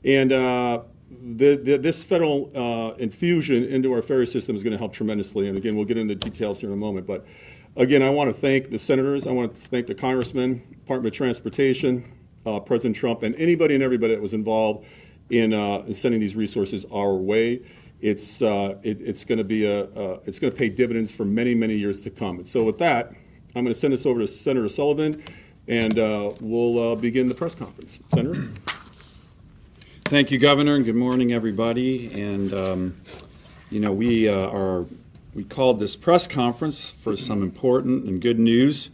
And this federal infusion into our ferry system is going to help tremendously. And again, we'll get into the details here in a moment. But again, I want to thank the senators. I want to thank the congressmen, Department of Transportation, President Trump, and anybody and everybody that was involved in sending these resources our way. It's going to pay dividends for many, many years to come. And so with that, I'm going to send this over to Senator Sullivan, and we'll begin the press conference. Senator? Thank you, Governor, and good morning, everybody. And we called this press conference for some important and good news,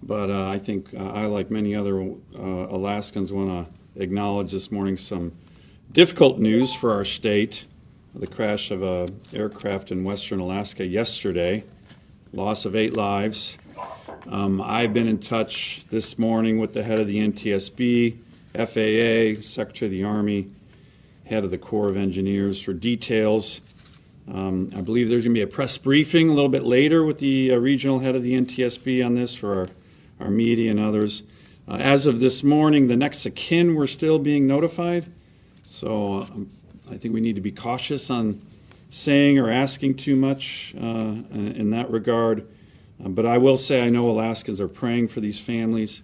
but I think I, like many other Alaskans, want to acknowledge this morning some difficult news for our state. The crash of an aircraft in western Alaska yesterday, loss of 8 lives. I've been in touch this morning with the head of the NTSB, FAA, Secretary of the Army, head of the Corps of Engineers for details. I believe there's going to be a press briefing a little bit later with the regional head of the NTSB on this for our media and others. As of this morning, the next of kin were still being notified. So I think we need to be cautious on saying or asking too much in that regard. But I will say I know Alaskans are praying for these families,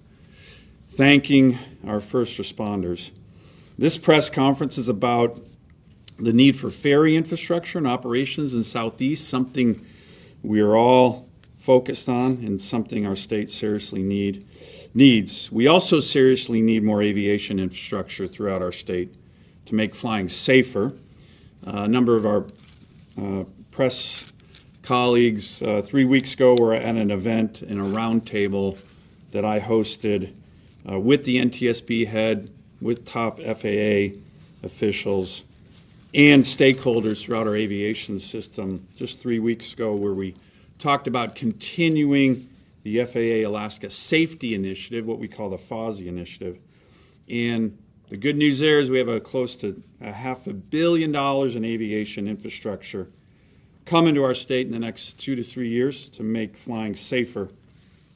thanking our first responders. This press conference is about the need for ferry infrastructure and operations in Southeast, something we are all focused on and something our state seriously needs. We also seriously need more aviation infrastructure throughout our state to make flying safer. A number of our press colleagues 3 weeks ago were at an event in a roundtable that I hosted with the NTSB head, with top FAA officials, and stakeholders throughout our aviation system just 3 weeks ago, where we talked about continuing the FAA Alaska Safety Initiative, what we call the FASI initiative. And the good news there is we have close to $500 million in aviation infrastructure coming to our state in the next 2 to 3 years to make flying safer.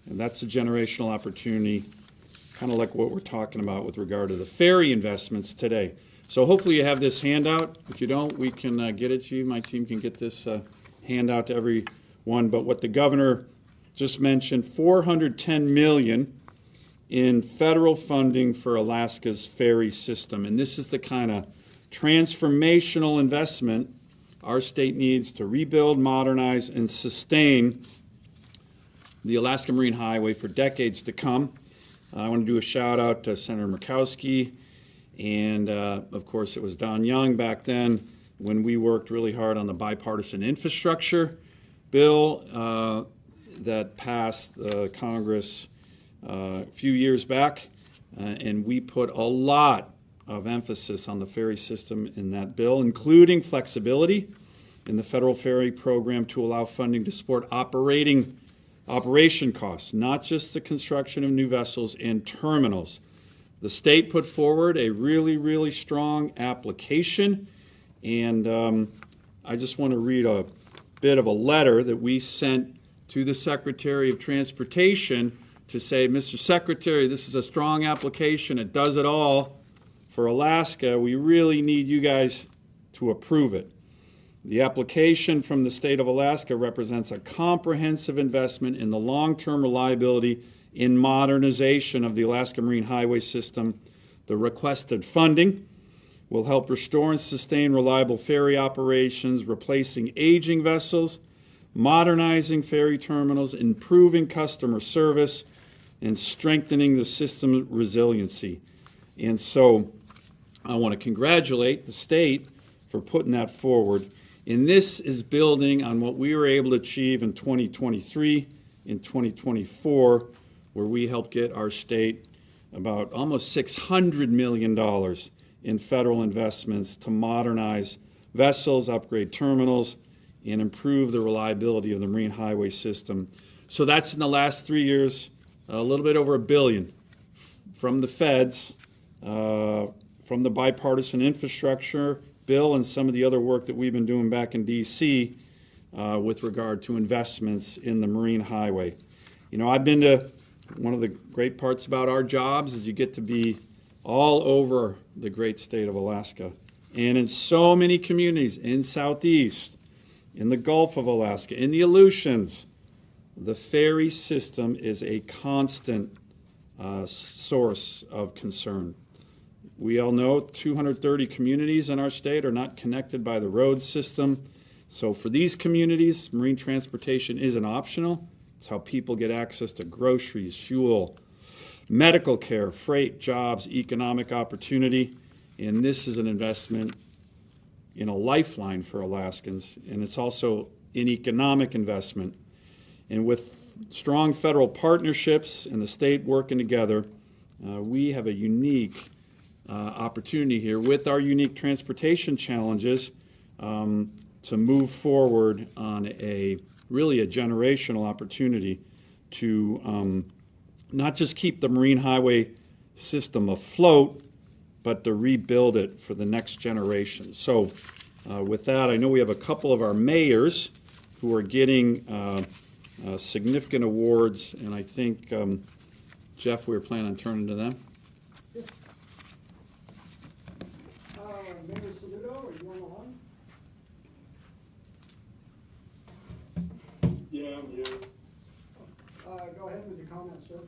And that's a generational opportunity, kind of like what we're talking about with regard to the ferry investments today. So hopefully you have this handout. If you don't, we can get it to you. My team can get this handout to everyone. But what the governor just mentioned, $410 million in federal funding for Alaska's ferry system. And this is the kind of transformational investment our state needs to rebuild, modernize, and sustain the Alaska Marine Highway for decades to come. I want to do a shout out to Senator Murkowski, and of course it was Don Young back then when we worked really hard on the bipartisan infrastructure bill that passed Congress a few years back, and we put a lot of emphasis on the ferry system in that bill, including flexibility in the federal ferry program to allow funding to support operation costs, not just the construction of new vessels and terminals. The state put forward a really, really strong application, and I just want to read a bit of a letter that we sent to the Secretary of Transportation to say, Mr. Secretary, this is a strong application. It does it all for Alaska. We really need you guys to approve it. The application from the state of Alaska represents a comprehensive investment in the long-term reliability in modernization of the Alaska Marine Highway system. The requested funding will help restore and sustain reliable ferry operations, replacing aging vessels, modernizing ferry terminals, improving customer service, and strengthening the system's resiliency. And so I want to congratulate the state for putting that forward. And this is building on what we were able to achieve in 2023, in 2024, where we helped get our state about almost $600 million in federal investments to modernize vessels, upgrade terminals, and improve the reliability of the marine highway system. So that's in the last 3 years, a little bit over $1 billion from the feds, from the bipartisan infrastructure bill and some of the other work that we've been doing back in D.C. With regard to investments in the marine highway. You know, I've been to, one of the great parts about our jobs is you get to be all over the great state of Alaska and in so many communities in Southeast, in the Gulf of Alaska, in the Aleutians. The ferry system is a constant source of concern. We all know 230 communities in our state are not connected by the road system. So for these communities, marine transportation isn't optional. It's how people get access to groceries, fuel, medical care, freight, jobs, economic opportunity. And this is an investment in a lifeline for Alaskans, and it's also an economic investment. And with strong federal partnerships and the state working together, we have a unique opportunity here with our unique transportation challenges to move forward on really a generational opportunity to not just keep the marine highway system afloat, but to rebuild it for the next generation. So with that, I know we have a couple of our mayors who are getting significant awards, and I think, Jeff, we were planning on turning to them. Mayor Saludo, are you on the line? Yeah, I'm here. Go ahead with your comments, sir.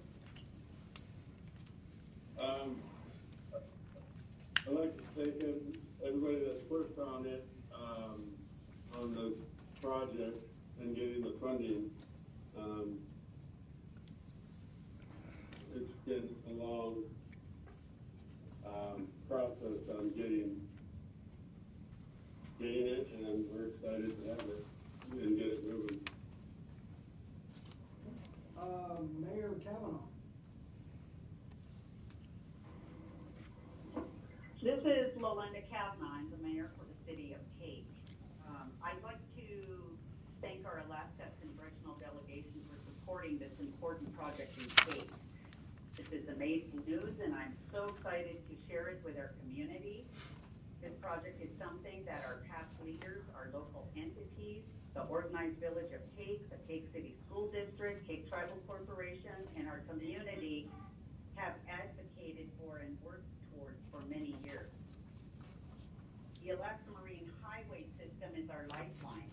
I'd like to thank everybody that's worked on it, on the project and getting the funding. It's been a long process on getting it, and we're excited to have it and get it moving. Mayor Kavanaugh. This is Melinda Kavanaugh. I'm the mayor for the city of Cape. I'd like to thank our Alaska Congressional delegation for supporting this important project in Cape. This is amazing news, and I'm so excited to share it with our community. This project is something that our past leaders, our local entities, the Organized Village of Cape, the Cape City School District, Cape Tribal Corporation, and our community have advocated for and worked towards for many years. The Alaska Marine Highway System is our lifeline.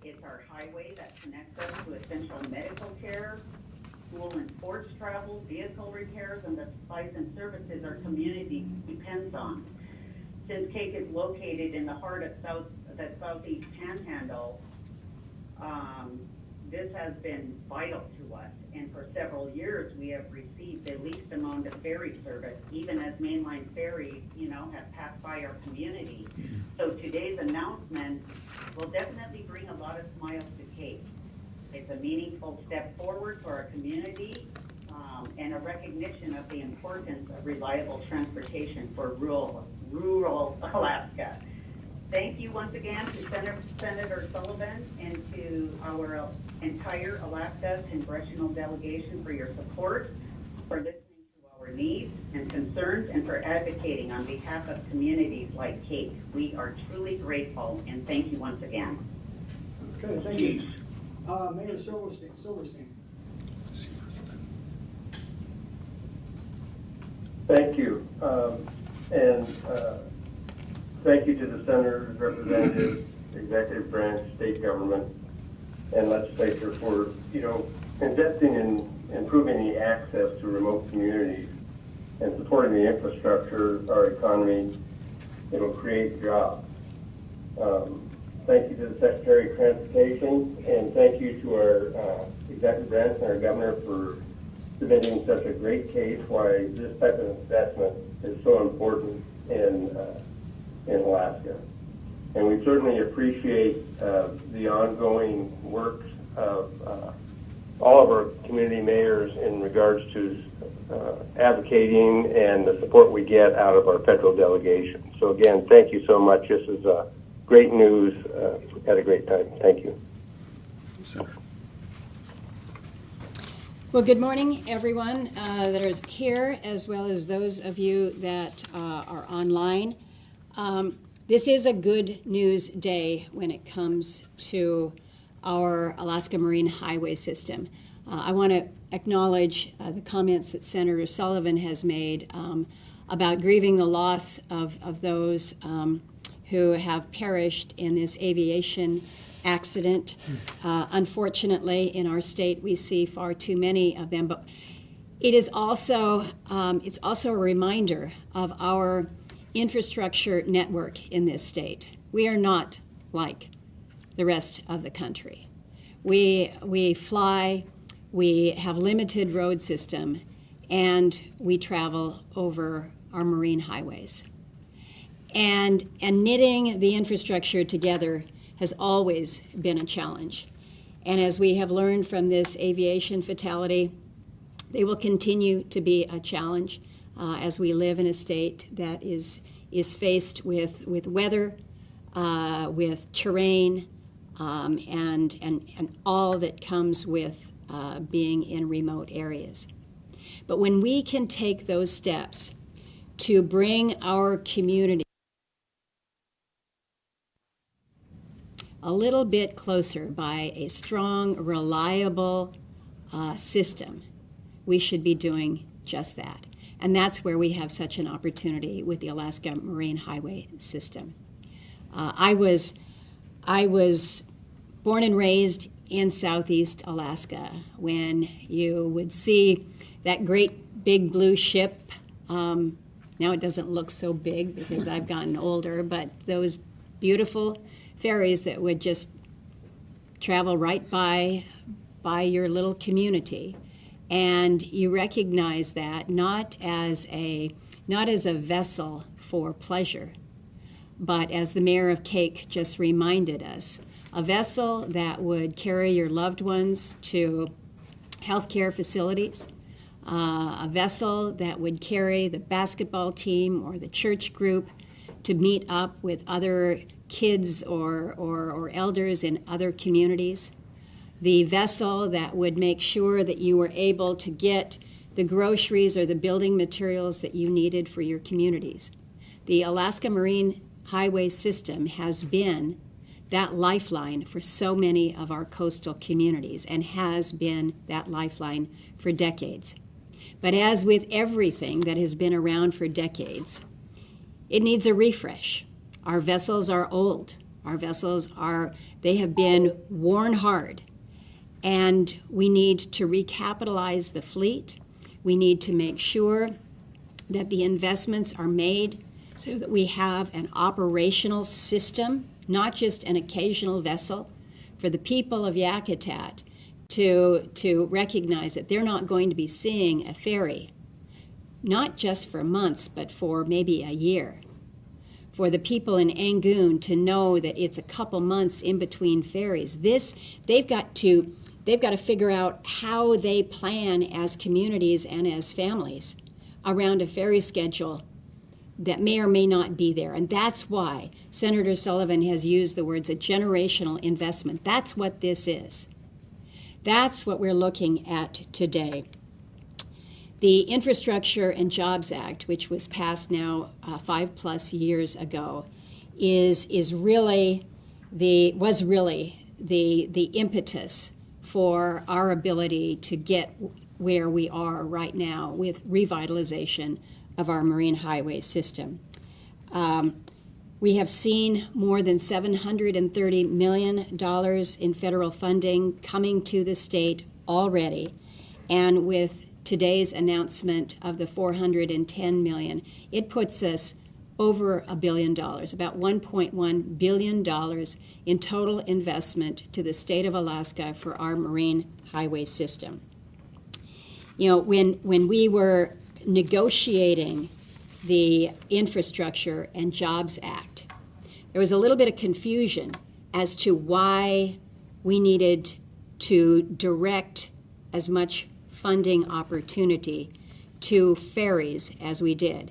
It's our highway that connects us to essential medical care, school and sports travel, vehicle repairs, and the supplies and services our community depends on. Since Cape is located in the heart of the Southeast Panhandle, this has been vital to us, and for several years we have received the least amount of ferry service, even as mainline ferries, have passed by our community. So today's announcement will definitely bring a lot of smiles to Cape. It's a meaningful step forward for our community and a recognition of the importance of reliable transportation for rural Alaska. Thank you once again to Senator Sullivan and to our entire Alaska Congressional delegation for your support, for listening to our needs and concerns, and for advocating on behalf of communities like Cape. We are truly grateful, and thank you once again. Okay, thank you. Mayor Silverstein. Thank you. Thank you to the senators, representatives, executive branch, state government, and legislature for, investing in improving the access to remote communities and supporting the infrastructure, our economy. It'll create jobs. Thank you to the Secretary of Transportation, and thank you to our executive branch and our governor for submitting such a great case why this type of investment is so important in Alaska. And we certainly appreciate the ongoing work of all of our community mayors in regards to advocating and the support we get out of our federal delegation. So again, thank you so much. This is great news. We've had a great time. Thank you. Senator. Well, good morning, everyone that is here, as well as those of you that are online. This is a good news day when it comes to our Alaska Marine Highway System. I want to acknowledge the comments that Senator Sullivan has made about grieving the loss of those who have perished in this aviation accident. Unfortunately, in our state, we see far too many of them. But it is also a reminder of our infrastructure network in this state. We are not like the rest of the country. We fly, we have limited road system, and we travel over our marine highways. And knitting the infrastructure together has always been a challenge. And as we have learned from this aviation fatality, they will continue to be a challenge as we live in a state that is faced with weather, with terrain, and all that comes with being in remote areas. But when we can take those steps to bring our community a little bit closer by a strong, reliable system, we should be doing just that. And that's where we have such an opportunity with the Alaska Marine Highway System. I was born and raised in Southeast Alaska when you would see that great big blue ship. Now it doesn't look so big because I've gotten older, but those beautiful ferries that would just travel right by your little community. And you recognize that not as a vessel for pleasure, but as the mayor of Cake just reminded us, a vessel that would carry your loved ones to healthcare facilities, a vessel that would carry the basketball team or the church group to meet up with other kids or elders in other communities, the vessel that would make sure that you were able to get the groceries or the building materials that you needed for your communities. The Alaska Marine Highway System has been that lifeline for so many of our coastal communities and has been that lifeline for decades. But as with everything that has been around for decades, it needs a refresh. Our vessels are old. Our vessels they have been worn hard. And we need to recapitalize the fleet. We need to make sure that the investments are made so that we have an operational system, not just an occasional vessel, for the people of Yakutat to recognize that they're not going to be seeing a ferry, not just for months, but for maybe a year. For the people in Angoon to know that it's a couple months in between ferries. They've got to figure out how they plan as communities and as families around a ferry schedule that may or may not be there. And that's why Senator Sullivan has used the words a generational investment. That's what this is. That's what we're looking at today. The Infrastructure and Jobs Act, which was passed now 5+ years ago, was really the impetus for our ability to get where we are right now with revitalization of our marine highway system. We have seen more than $730 million in federal funding coming to the state already, and with today's announcement of the $410 million, it puts us over $1 billion, about $1.1 billion in total investment to the state of Alaska for our marine highway system. You know, when we were negotiating the Infrastructure and Jobs Act, there was a little bit of confusion as to why we needed to direct as much funding opportunity to ferries as we did.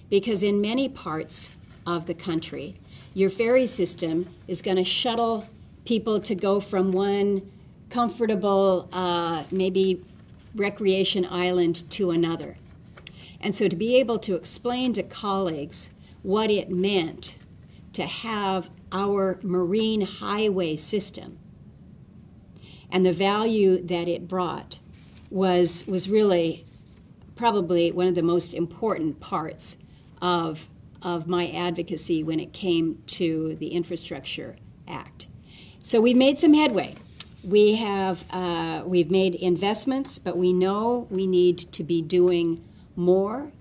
Because in many parts of the country, your ferry system is going to shuttle people to go from one comfortable, maybe recreation island to another. And so to be able to explain to colleagues what it meant to have our marine highway system and the value that it brought was really probably one of the most important parts of my advocacy when it came to the Infrastructure Act. So we've made some headway. We've made investments, but we know we need to be doing more.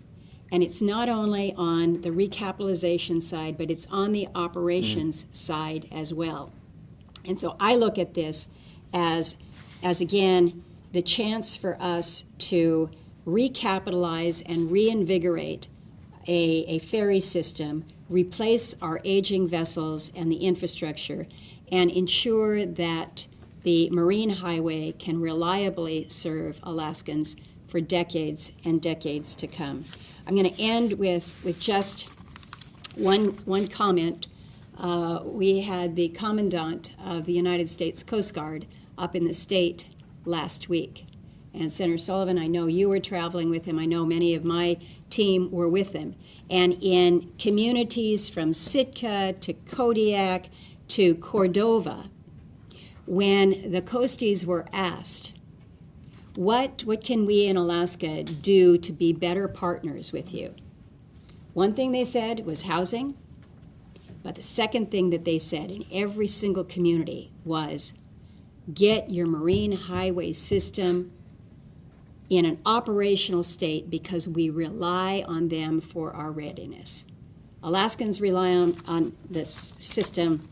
And it's not only on the recapitalization side, but it's on the operations side as well. And so I look at this as again, the chance for us to recapitalize and reinvigorate a ferry system, replace our aging vessels and the infrastructure, and ensure that the Marine Highway can reliably serve Alaskans for decades and decades to come. I'm going to end with just one comment. We had the Commandant of the United States Coast Guard up in the state last week. And Senator Sullivan, I know you were traveling with him. I know many of my team were with him. And in communities from Sitka to Kodiak to Cordova, when the Coasties were asked, what can we in Alaska do to be better partners with you? One thing they said was housing, but the second thing that they said in every single community was get your marine highway system in an operational state because we rely on them for our readiness. Alaskans rely on this system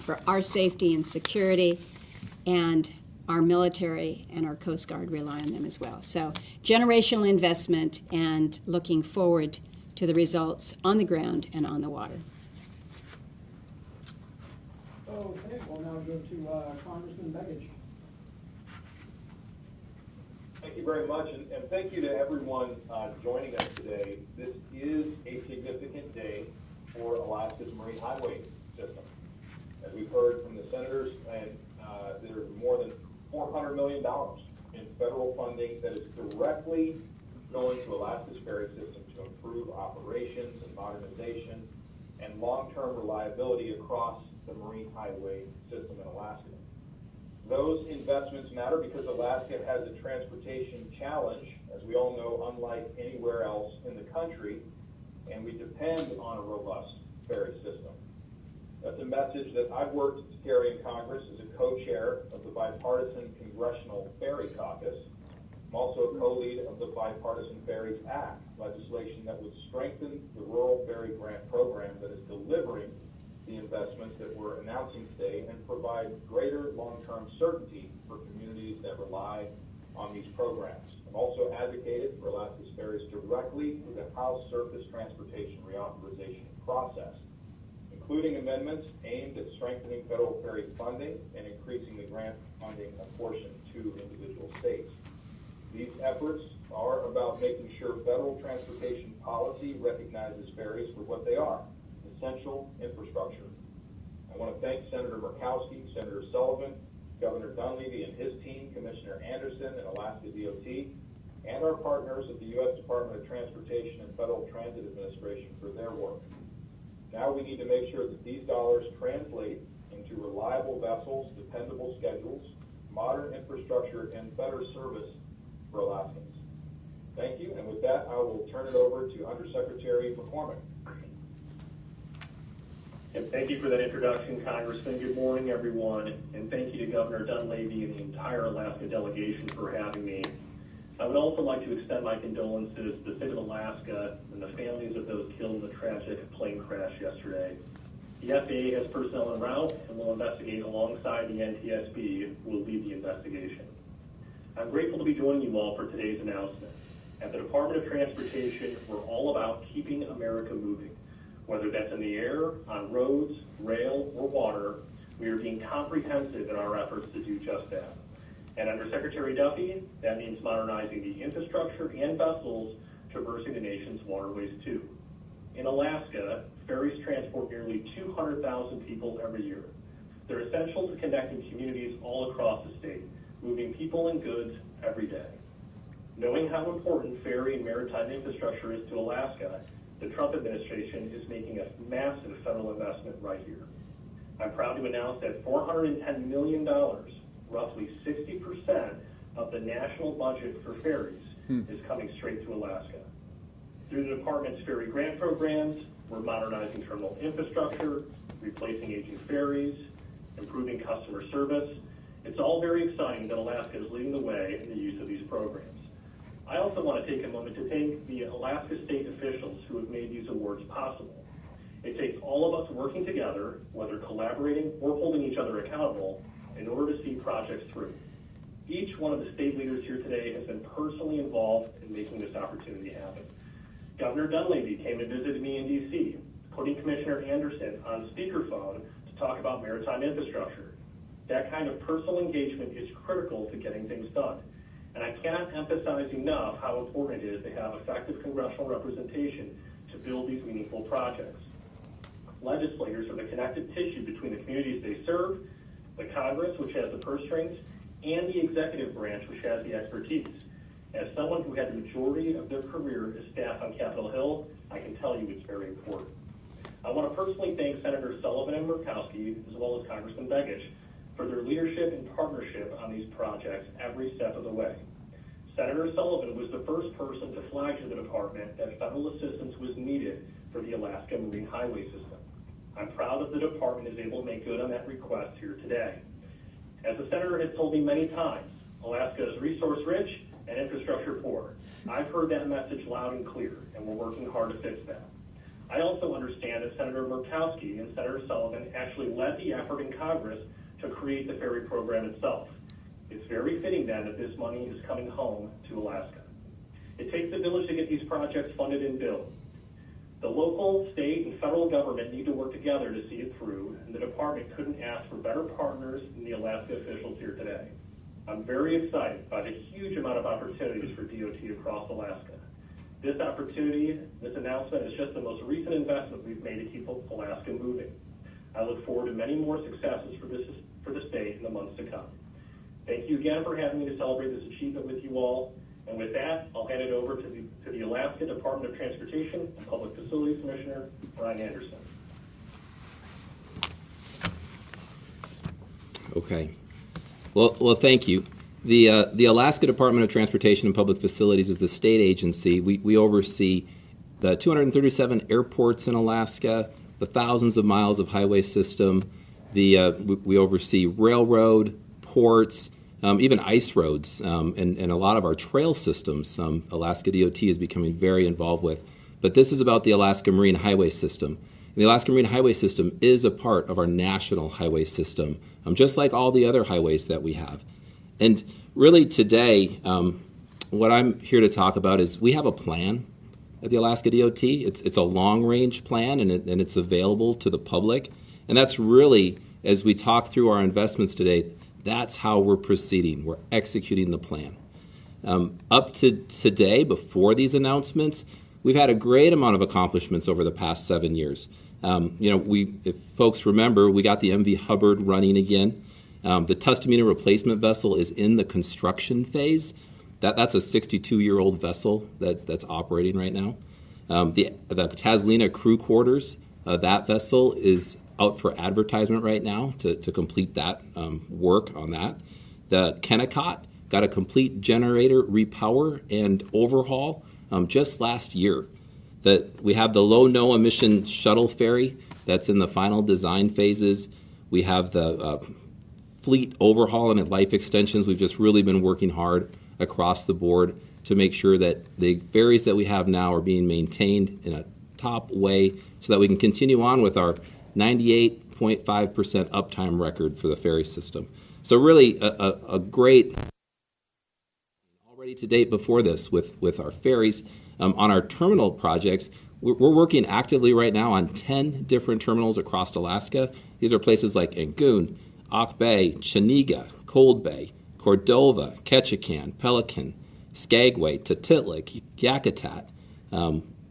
for our safety and security, and our military and our Coast Guard rely on them as well. So generational investment and looking forward to the results on the ground and on the water. Okay, we'll now go to Congressman Begich. Thank you very much, and thank you to everyone joining us today. This is a significant day for Alaska's marine highway system. As we've heard from the senators, and there's more than $400 million in federal funding that is directly going to Alaska's ferry system to improve operations and modernization and long-term reliability across the marine highway system in Alaska. Those investments matter because Alaska has a transportation challenge, as we all know, unlike anywhere else in the country, and we depend on a robust ferry system. That's a message that I've worked to carry in Congress as a co-chair of the Bipartisan Congressional Ferry Caucus. I'm also a co-lead of the Bipartisan Ferries Act, legislation that would strengthen the Rural Ferry Grant Program that is delivering the investments that we're announcing today and provide greater long-term certainty for communities that rely on these programs. I've also advocated for Alaska's ferries directly through the House Surface Transportation Reauthorization process, including amendments aimed at strengthening federal ferry funding and increasing the grant funding apportioned to individual states. These efforts are about making sure federal transportation policy recognizes ferries for what they are, essential infrastructure. I want to thank Senator Murkowski, Senator Sullivan, Governor Dunleavy and his team, Commissioner Anderson and Alaska DOT, and our partners at the U.S. Department of Transportation and Federal Transit Administration for their work. Now we need to make sure that these dollars translate into reliable vessels, dependable schedules, modern infrastructure, and better service for Alaskans. Thank you, and with that, I will turn it over to Undersecretary McCormick. And thank you for that introduction, Congressman. Good morning, everyone, and thank you to Governor Dunleavy and the entire Alaska delegation for having me. I would also like to extend my condolences to the state of Alaska and the families of those killed in the tragic plane crash yesterday. The FAA has personnel en route and will investigate alongside the NTSB, who will lead the investigation. I'm grateful to be joining you all for today's announcement. At the Department of Transportation, we're all about keeping America moving. Whether that's in the air, on roads, rail, or water, we are being comprehensive in our efforts to do just that. And under Secretary Duffy, that means modernizing the infrastructure and vessels traversing the nation's waterways too. In Alaska, ferries transport nearly 200,000 people every year. They're essential to connecting communities all across the state, moving people and goods every day. Knowing how important ferry and maritime infrastructure is to Alaska, the Trump administration is making a massive federal investment right here. I'm proud to announce that $410 million, roughly 60% of the national budget for ferries, is coming straight to Alaska. Through the department's ferry grant programs, we're modernizing terminal infrastructure, replacing aging ferries, improving customer service. It's all very exciting that Alaska is leading the way in the use of these programs. I also want to take a moment to thank the Alaska state officials who have made these awards possible. It takes all of us working together, whether collaborating or holding each other accountable, in order to see projects through. Each one of the state leaders here today has been personally involved in making this opportunity happen. Governor Dunleavy came and visited me in D.C., putting Commissioner Anderson on speakerphone to talk about maritime infrastructure. That kind of personal engagement is critical to getting things done. And I cannot emphasize enough how important it is to have effective congressional representation to build these meaningful projects. Legislators are the connective tissue between the communities they serve, the Congress, which has the purse strings, and the executive branch, which has the expertise. As someone who had the majority of their career as staff on Capitol Hill, I can tell you it's very important. I want to personally thank Senator Sullivan and Murkowski, as well as Congressman Begich, for their leadership and partnership on these projects every step of the way. Senator Sullivan was the first person to flag to the department that federal assistance was needed for the Alaska Marine Highway System. I'm proud that the department is able to make good on that request here today. As the senator has told me many times, Alaska is resource rich and infrastructure poor. I've heard that message loud and clear, and we're working hard to fix that. I also understand that Senator Murkowski and Senator Sullivan actually led the effort in Congress to create the ferry program itself. It's very fitting then that this money is coming home to Alaska. It takes a village to get these projects funded and built. The local, state, and federal government need to work together to see it through, and the department couldn't ask for better partners than the Alaska officials here today. I'm very excited by the huge amount of opportunities for DOT across Alaska. This opportunity, this announcement, is just the most recent investment we've made to keep Alaska moving. I look forward to many more successes for the state in the months to come. Thank you again for having me to celebrate this achievement with you all. And with that, I'll hand it over to the Alaska Department of Transportation and Public Facilities Commissioner, Brian Anderson. Okay. Well, thank you. The Alaska Department of Transportation and Public Facilities is the state agency. We oversee the 237 airports in Alaska, the thousands of miles of highway system. We oversee railroad, ports, even ice roads, and a lot of our trail systems. Alaska DOT is becoming very involved with. But this is about the Alaska Marine Highway System. And the Alaska Marine Highway System is a part of our national highway system, just like all the other highways that we have. And really today, what I'm here to talk about is we have a plan at the Alaska DOT. It's a long-range plan, and it's available to the public. And that's really, as we talk through our investments today, that's how we're proceeding. We're executing the plan. Up to today, before these announcements, we've had a great amount of accomplishments over the past 7 years. If folks remember, we got the MV Hubbard running again. The Tustumena replacement vessel is in the construction phase. That's a 62-year-old vessel that's operating right now. The Taslina crew quarters, that vessel is out for advertisement right now to complete that work on that. The Kennecott got a complete generator repower and overhaul just last year. We have the low no emission shuttle ferry that's in the final design phases. We have the fleet overhaul and life extensions. We've just really been working hard across the board to make sure that the ferries that we have now are being maintained in a top way so that we can continue on with our 98.5% uptime record for the ferry system. So really a great already to date before this with our ferries. On our terminal projects, we're working actively right now on 10 different terminals across Alaska. These are places like Angoon, Auk Bay, Chiniga, Cold Bay, Cordova, Ketchikan, Pelican, Skagway, Tutitlik, Yakutat.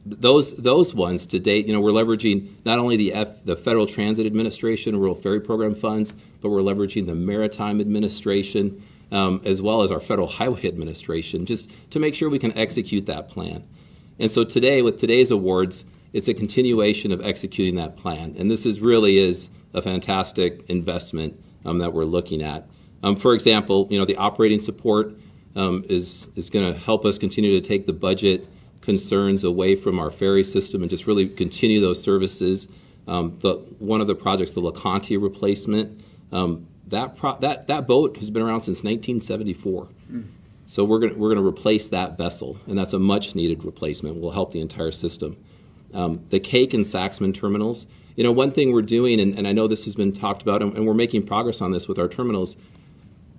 Those ones to date, we're leveraging not only the Federal Transit Administration Rural Ferry Program funds, but we're leveraging the Maritime Administration as well as our Federal Highway Administration just to make sure we can execute that plan. And so today, with today's awards, it's a continuation of executing that plan. And this really is a fantastic investment that we're looking at. For example, the operating support is going to help us continue to take the budget concerns away from our ferry system and just really continue those services. One of the projects, the LeConte replacement, that boat has been around since 1974. So we're going to replace that vessel, and that's a much needed replacement. Will help the entire system. The Cake and Saxman terminals. One thing we're doing, and I know this has been talked about, and we're making progress on this with our terminals.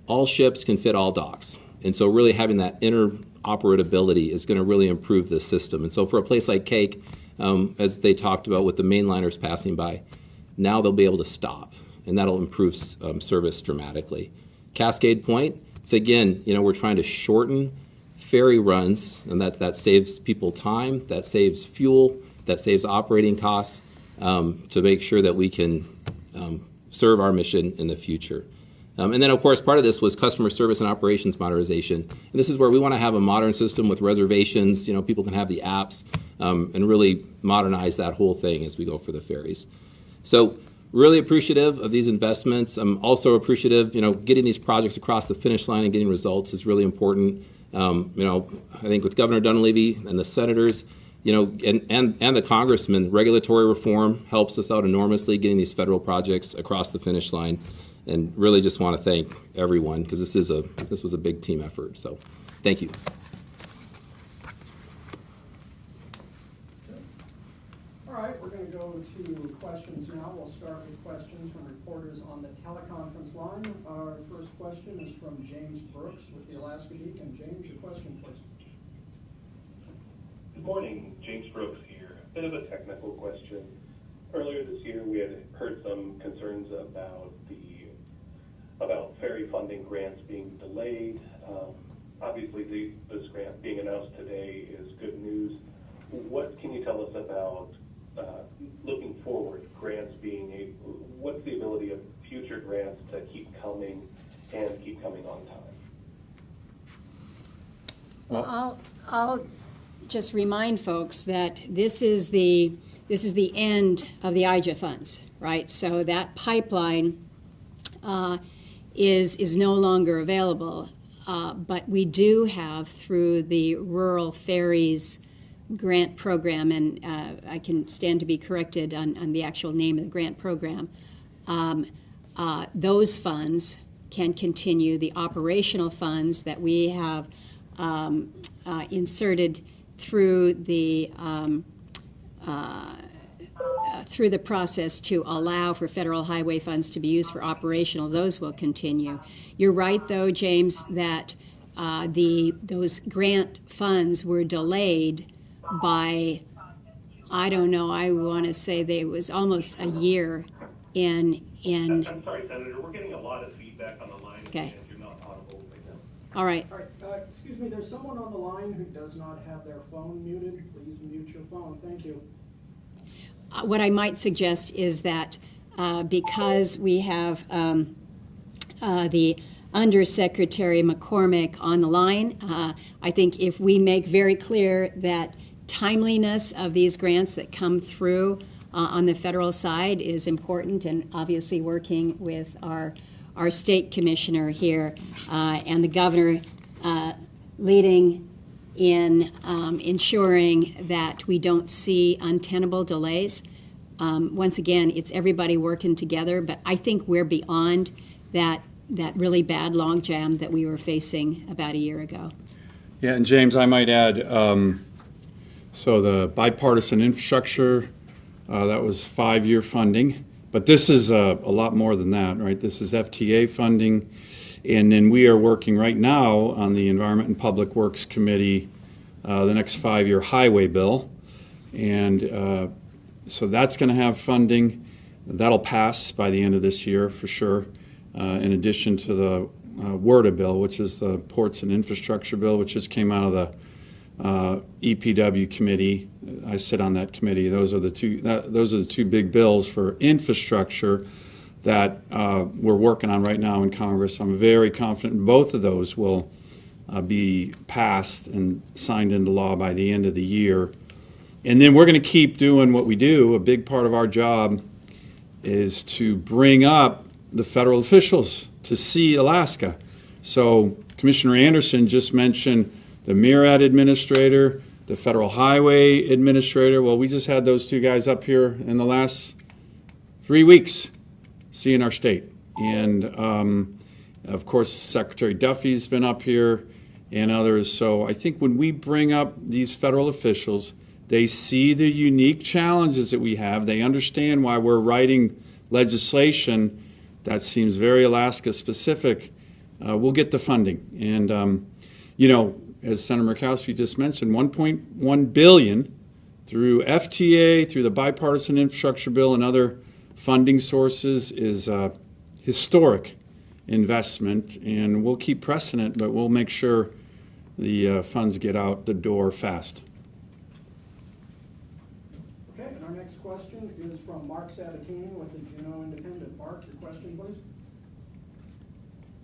All ships can fit all docks, and so really having that interoperability is going to really improve the system. And so for a place like Cake, as they talked about with the mainliners passing by, now they'll be able to stop, and that'll improve service dramatically. Cascade Point. So again, we're trying to shorten ferry runs, and that saves people time, that saves fuel, that saves operating costs, to make sure that we can serve our mission in the future. And then, of course, part of this was customer service and operations modernization. And this is where we want to have a modern system with reservations. People can have the apps, and really modernize that whole thing as we go for the ferries. So really appreciative of these investments. I'm also appreciative, getting these projects across the finish line and getting results is really important. I think with Governor Dunleavy and the senators, and the congressman, regulatory reform helps us out enormously getting these federal projects across the finish line. And really just want to thank everyone because this was a big team effort. So thank you. All right, we're going to go to questions now. We'll start with questions from reporters on the teleconference line. Our first question is from James Brooks with the Alaska Beacon. James, your question, please. Good morning, James Brooks here. A bit of a technical question. Earlier this year, we had heard some concerns about ferry funding grants being delayed. Obviously, this grant being announced today is good news. What can you tell us about looking forward, grants what's the ability of future grants to keep coming and keep coming on time? I'll just remind folks that this is the end of the IJA funds, right? So that pipeline is no longer available, but we do have through the Rural Ferries grant program, and I can stand to be corrected on the actual name of the grant program. Those funds can continue. The operational funds that we have inserted through the process to allow for federal highway funds to be used for operational, those will continue. You're right, though, James, that those grant funds were delayed by, I don't know, I want to say it was almost a year in. I'm sorry, Senator, we're getting a lot of feedback on the line. Okay. And you're not audible right now. All right. All right, excuse me, there's someone on the line who does not have their phone muted. Please mute your phone. Thank you. What I might suggest is that because we have the Undersecretary McCormick on the line, I think if we make very clear that timeliness of these grants that come through on the federal side is important, and obviously working with our state commissioner here and the governor leading in ensuring that we don't see untenable delays. Once again, it's everybody working together, but I think we're beyond that really bad logjam that we were facing about a year ago. Yeah, and James, I might add, so the bipartisan infrastructure, that was 5-year funding, but this is a lot more than that, right? This is FTA funding, and then we are working right now on the Environment and Public Works Committee, the next 5-year highway bill, and so that's going to have funding. That'll pass by the end of this year for sure, in addition to the WERDA bill, which is the Ports and Infrastructure bill, which just came out of the EPW committee. I sit on that committee. Those are the two big bills for infrastructure that we're working on right now in Congress. I'm very confident both of those will be passed and signed into law by the end of the year. And then we're going to keep doing what we do. A big part of our job is to bring up the federal officials to see Alaska. So Commissioner Anderson just mentioned the MIRAD administrator, the Federal Highway Administrator. Well, we just had those two guys up here in the last 3 weeks seeing our state. And, of course, Secretary Duffy's been up here and others. So I think when we bring up these federal officials, they see the unique challenges that we have. They understand why we're writing legislation that seems very Alaska-specific. We'll get the funding. And, you know, as Senator Murkowski just mentioned, $1.1 billion through FTA, through the bipartisan infrastructure bill and other funding sources is a historic investment, and we'll keep pressing it, but we'll make sure the funds get out the door fast. Okay, and our next question is from Mark Sabatini with the Juneau Independent. Mark, your question, please.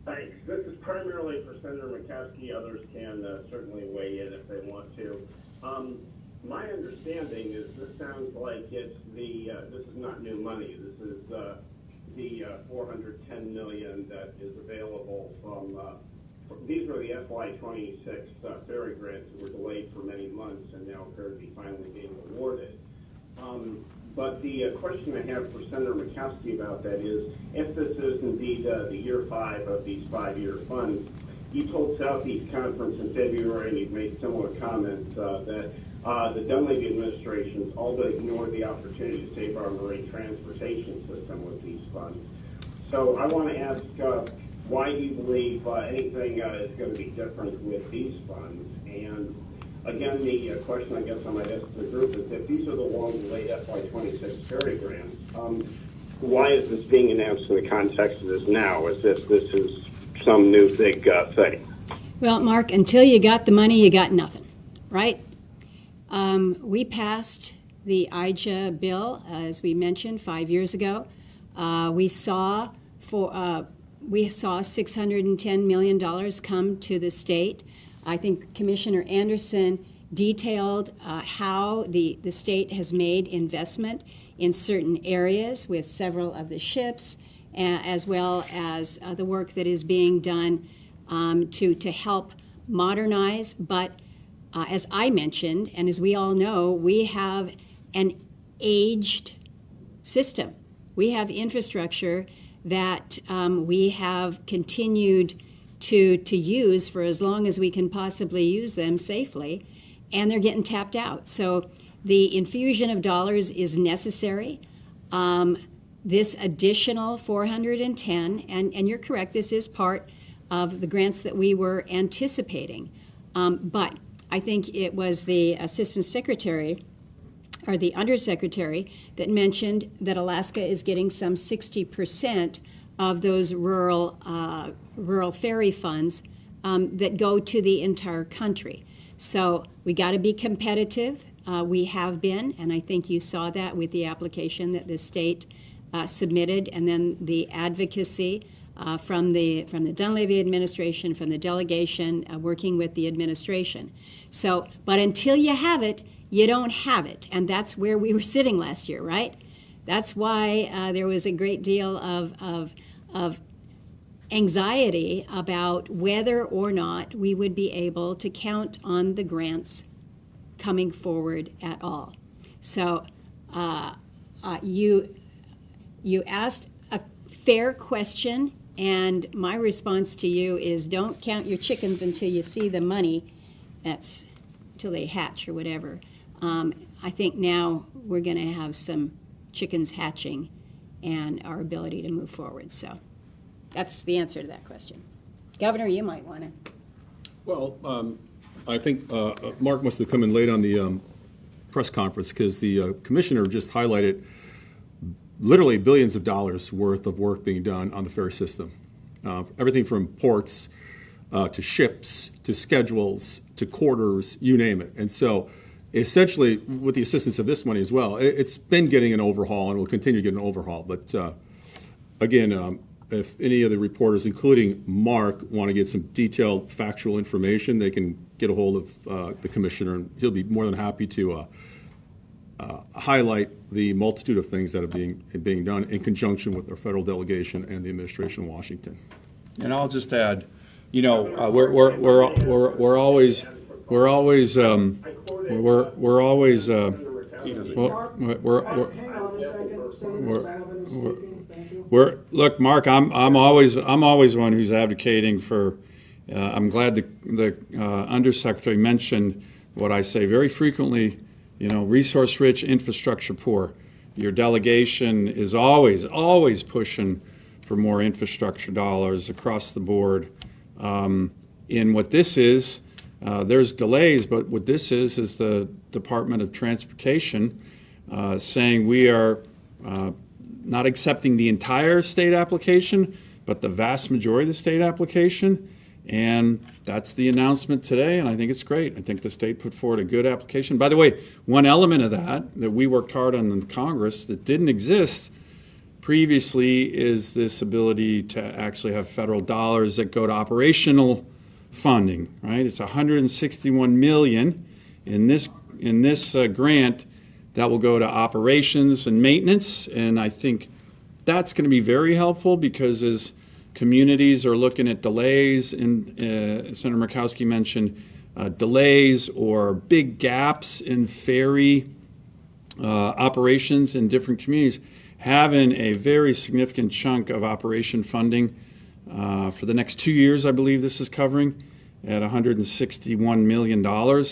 Thanks. This is primarily for Senator Murkowski. Others can certainly weigh in if they want to. My understanding is this sounds like it's this is not new money. This is the $410 million that is available from, these are the FY26 ferry grants that were delayed for many months and now appear to be finally being awarded. But the question I have for Senator Murkowski about that is, if this is indeed the year 5 of these 5-year funds, you told Southeast Conference in February, and you've made similar comments, that the Dunleavy administration's all but ignored the opportunity to save our marine transportation system with these funds. So I want to ask, why do you believe anything is going to be different with these funds? And again, the question I guess I might ask the group is, if these are the long-delayed FY26 ferry grants, why is this being announced in the context of this now? Is this is some new big thing? Well, Mark, until you got the money, you got nothing, right? We passed the IJA bill, as we mentioned, 5 years ago. We saw $610 million come to the state. I think Commissioner Anderson detailed how the state has made investment in certain areas with several of the ships, as well as the work that is being done to help modernize. But as I mentioned, and as we all know, we have an aged system. We have infrastructure that we have continued to use for as long as we can possibly use them safely, and they're getting tapped out. So the infusion of dollars is necessary. This additional 410, and you're correct, this is part of the grants that we were anticipating. But I think it was the Assistant Secretary or the Undersecretary that mentioned that Alaska is getting some 60% of those rural ferry funds that go to the entire country. So we got to be competitive. We have been, and I think you saw that with the application that the state submitted, and then the advocacy from the Dunleavy administration, from the delegation, working with the administration. So, but until you have it, you don't have it, and that's where we were sitting last year, right? That's why there was a great deal of anxiety about whether or not we would be able to count on the grants coming forward at all. So you asked a fair question, and my response to you is, don't count your chickens until you see the money. That's till they hatch or whatever. I think now we're going to have some chickens hatching and our ability to move forward. So that's the answer to that question. Governor, you might want to. Well, I think Mark must have come in late on the press conference, because the commissioner just highlighted literally billions of dollars worth of work being done on the ferry system. Everything from ports to ships to schedules to quarters, you name it. And so essentially, with the assistance of this money as well, it's been getting an overhaul and will continue to get an overhaul. But again, if any of the reporters, including Mark, want to get some detailed factual information, they can get a hold of the commissioner, and he'll be more than happy to highlight the multitude of things that are being done in conjunction with our federal delegation and the administration in Washington. And I'll just add, you know, we're we're always, I quoted, we're always, Senator Murkowski. He doesn't. well, Mark, we're, hang on a second, Senator Sullivan is speaking, thank you. look, Mark, I'm always one who's advocating for. I'm glad the undersecretary mentioned what I say very frequently. Resource-rich, infrastructure-poor. Your delegation is always pushing for more infrastructure dollars across the board. In what this is, there's delays, but what this is the Department of Transportation saying we are not accepting the entire state application, but the vast majority of the state application. And that's the announcement today, and I think it's great. I think the state put forward a good application. By the way, one element of that we worked hard on in Congress that didn't exist previously is this ability to actually have federal dollars that go to operational funding, right? It's $161 million in this grant that will go to operations and maintenance, and I think that's going to be very helpful because as communities are looking at delays, and Senator Murkowski mentioned delays or big gaps in ferry operations in different communities, having a very significant chunk of operation funding for the next 2 years, I believe this is covering, at $161 million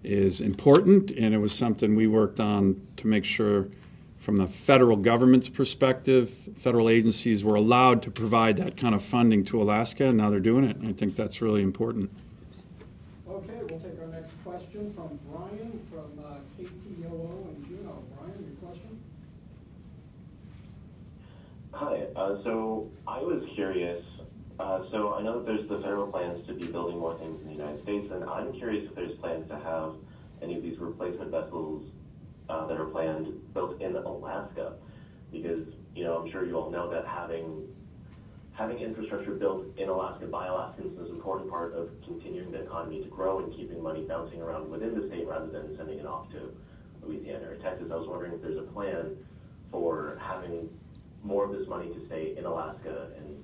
is important, and it was something we worked on to make sure from the federal government's perspective, federal agencies were allowed to provide that kind of funding to Alaska, and now they're doing it. And I think that's really important. Okay, we'll take our next question from Brian from KTOO in Juneau. Brian, your question? Hi, so I was curious, so I know that there's the federal plans to be building more things in the United States, and I'm curious if there's plans to have any of these replacement vessels that are planned built in Alaska, because I'm sure you all know that having infrastructure built in Alaska by Alaskans is an important part of continuing the economy to grow and keeping money bouncing around within the state rather than sending it off to Louisiana or Texas. I was wondering if there's a plan for having more of this money to stay in Alaska and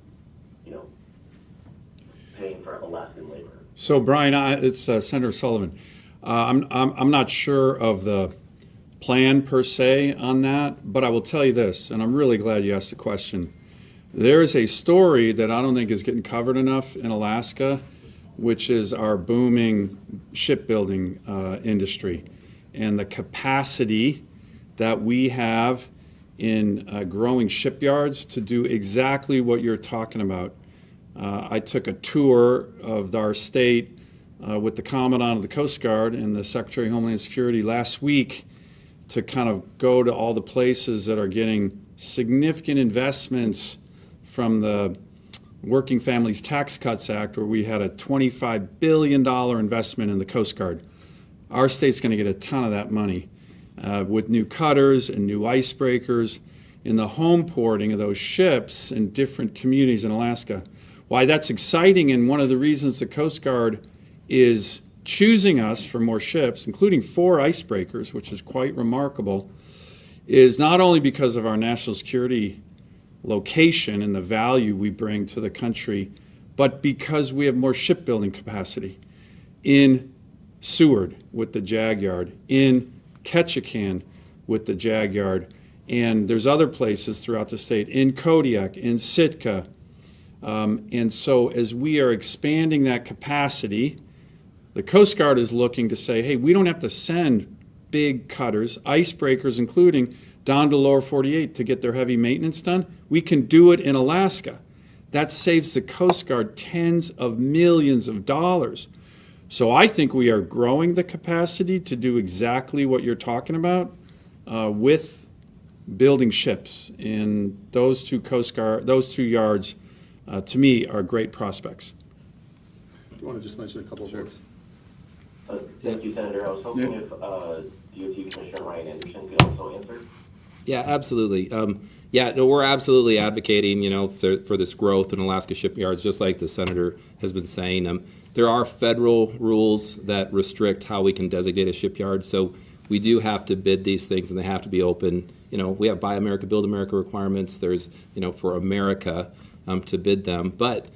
paying for Alaskan labor. So Brian, it's Senator Sullivan. I'm not sure of the plan per se on that, but I will tell you this, and I'm really glad you asked the question. There is a story that I don't think is getting covered enough in Alaska, which is our booming shipbuilding industry and the capacity that we have in growing shipyards to do exactly what you're talking about. I took a tour of our state with the Commandant of the Coast Guard and the Secretary of Homeland Security last week to kind of go to all the places that are getting significant investments from the Working Families Tax Cuts Act, where we had a $25 billion investment in the Coast Guard. Our state's going to get a ton of that money with new cutters and new icebreakers in the home porting of those ships in different communities in Alaska. Why that's exciting, and one of the reasons the Coast Guard is choosing us for more ships, including 4 icebreakers, which is quite remarkable, is not only because of our national security location and the value we bring to the country, but because we have more shipbuilding capacity in Seward with the JAG Yard, in Ketchikan with the JAG Yard, and there's other places throughout the state, in Kodiak, in Sitka. And so as we are expanding that capacity, the Coast Guard is looking to say, hey, we don't have to send big cutters, icebreakers including, down to lower 48 to get their heavy maintenance done. We can do it in Alaska. That saves the Coast Guard tens of millions of dollars. So I think we are growing the capacity to do exactly what you're talking about with building ships. And those two yards, to me, are great prospects. Do you want to just mention a couple of words? Thank you, Senator. I was hoping if DOT Commissioner Ryan Anderson could also answer. Yeah, absolutely. We're absolutely advocating, for this growth in Alaska shipyards, just like the senator has been saying. There are federal rules that restrict how we can designate a shipyard, so we do have to bid these things, and they have to be open. We have Buy America, Build America requirements. There's, for America to bid them. But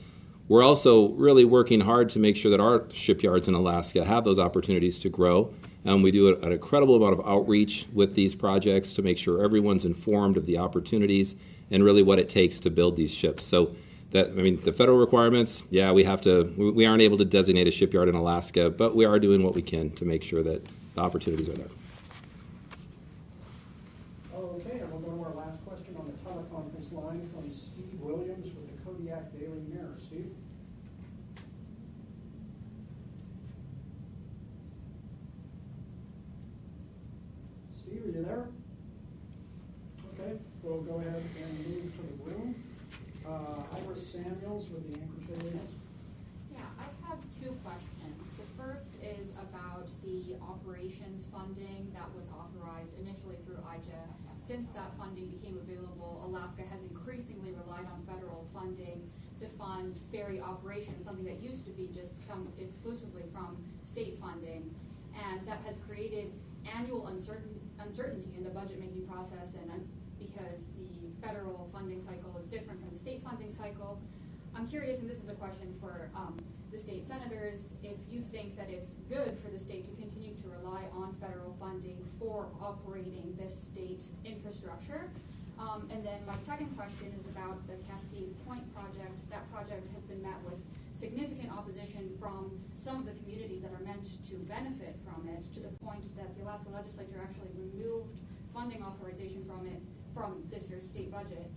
we're also really working hard to make sure that our shipyards in Alaska have those opportunities to grow. We do an incredible amount of outreach with these projects to make sure everyone's informed of the opportunities and really what it takes to build these ships. So that, I mean, the federal requirements, yeah, we aren't able to designate a shipyard in Alaska, but we are doing what we can to make sure that the opportunities are there. Okay, and we'll go to our last question on the teleconference line from Steve Williams with the Kodiak Daily Mirror. Steve? Steve, are you there? Okay, we'll go ahead and move to the room. Iris Samuels with the Anchorage Daily News. Yeah, I have two questions. The first is about the operations funding that was authorized initially through IJA. Since that funding became available, Alaska has increasingly relied on federal funding to fund ferry operations, something that used to be just come exclusively from state funding. And that has created annual uncertainty in the budget-making process, and because the federal funding cycle is different from the state funding cycle. I'm curious, and this is a question for the state senators, if you think that it's good for the state to continue to rely on federal funding for operating this state infrastructure. And then my second question is about the Cascade Point project. That project has been met with significant opposition from some of the communities that are meant to benefit from it, to the point that the Alaska legislature actually removed funding authorization from this year's state budget.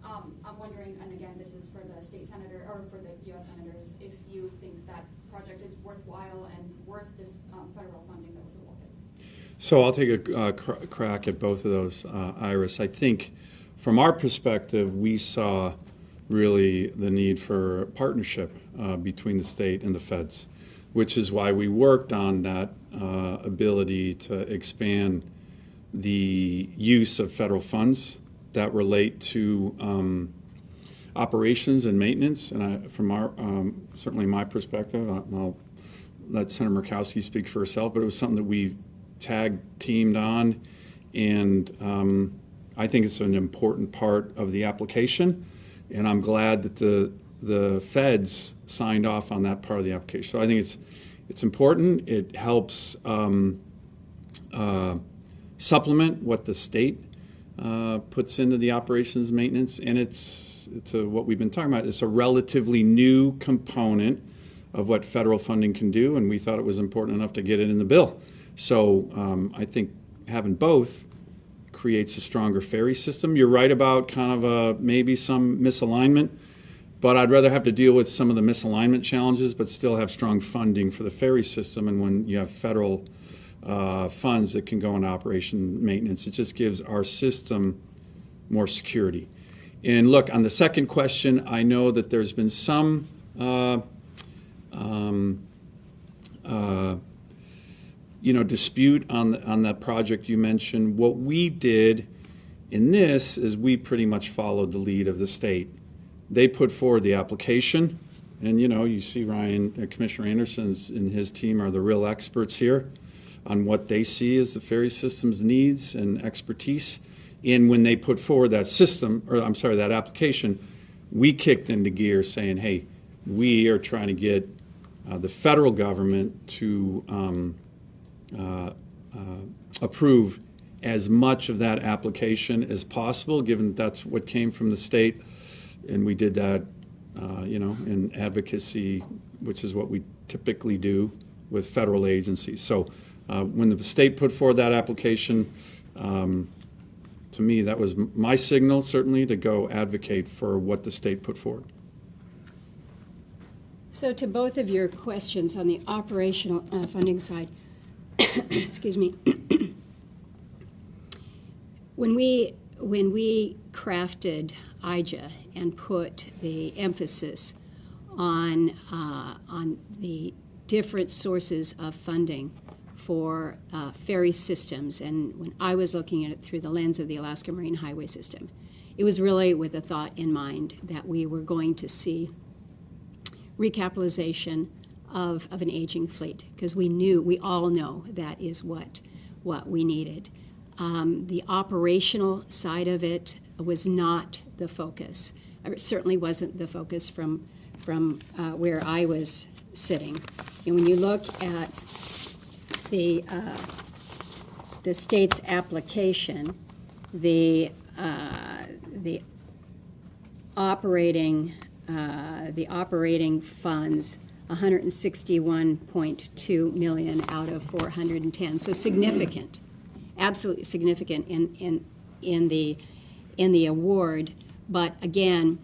I'm wondering, and again, this is for the state senator, or for the U.S. senators, if you think that project is worthwhile and worth this federal funding that was awarded. So I'll take a crack at both of those, Iris. I think from our perspective, we saw really the need for partnership between the state and the feds, which is why we worked on that ability to expand the use of federal funds that relate to operations and maintenance. And from our, certainly my perspective, I'll let Senator Murkowski speak for herself, but it was something that we teamed on, and I think it's an important part of the application, and I'm glad that the feds signed off on that part of the application. So I think it's important. It helps supplement what the state puts into the operations maintenance, and it's what we've been talking about. It's a relatively new component of what federal funding can do, and we thought it was important enough to get it in the bill. So I think having both creates a stronger ferry system. You're right about kind of maybe some misalignment, but I'd rather have to deal with some of the misalignment challenges but still have strong funding for the ferry system. And when you have federal funds that can go into operation maintenance, it just gives our system more security. And look, on the second question, I know that there's been some dispute on that project you mentioned. What we did in this is we pretty much followed the lead of the state. They put forward the application, and you see Ryan, Commissioner Anderson's and his team are the real experts here on what they see as the ferry system's needs and expertise. And when they put forward that application, we kicked into gear saying, hey, we are trying to get the federal government to approve as much of that application as possible, given that's what came from the state. And we did that, in advocacy, which is what we typically do with federal agencies. So when the state put forward that application, to me, that was my signal, certainly, to go advocate for what the state put forward. So to both of your questions on the operational funding side, excuse me, when we crafted IJA and put the emphasis on the different sources of funding for ferry systems, and when I was looking at it through the lens of the Alaska Marine Highway System, it was really with a thought in mind that we were going to see recapitalization of an aging fleet, because we all know that is what we needed. The operational side of it was not the focus. It certainly wasn't the focus from from where I was sitting. And when you look at the state's application, the operating funds, 161.2 million out of 410. So significant, absolutely significant in the award. But again,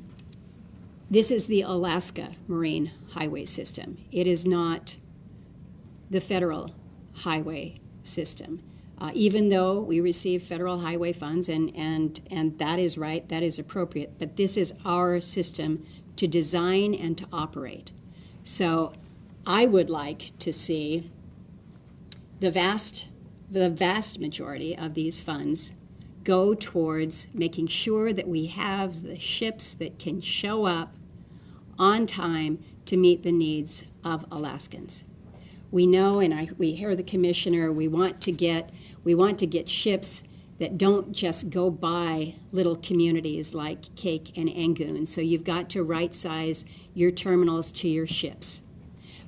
this is the Alaska Marine Highway System. It is not the federal highway system. Even though we receive federal highway funds, and that is right, that is appropriate, but this is our system to design and to operate. So I would like to see the vast majority of these funds go towards making sure that we have the ships that can show up on time to meet the needs of Alaskans. We know, and we hear the commissioner, we want to get ships that don't just go by little communities like Cake and Angoon. So you've got to right-size your terminals to your ships.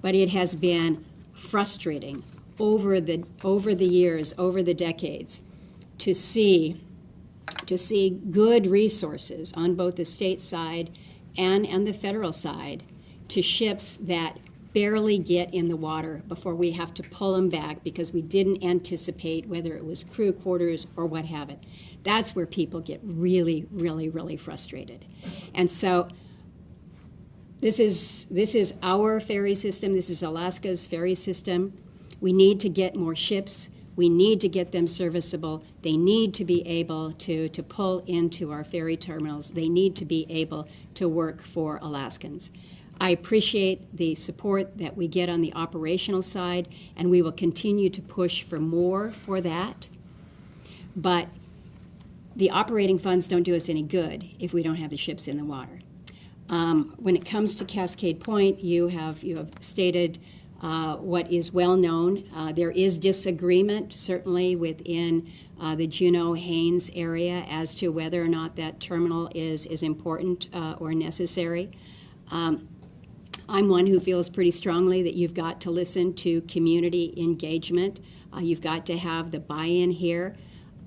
But it has been frustrating over the years, over the decades, to see good resources on both the state side and the federal side to ships that barely get in the water before we have to pull them back because we didn't anticipate whether it was crew quarters or what have it. That's where people get really, really, really frustrated. And so this is our ferry system. This is Alaska's ferry system. We need to get more ships. We need to get them serviceable. They need to be able to pull into our ferry terminals. They need to be able to work for Alaskans. I appreciate the support that we get on the operational side, and we will continue to push for more for that. But the operating funds don't do us any good if we don't have the ships in the water. When it comes to Cascade Point, you have stated what is well known. There is disagreement, certainly within the Juneau-Haines area, as to whether or not that terminal is important or necessary. I'm one who feels pretty strongly that you've got to listen to community engagement. You've got to have the buy-in here.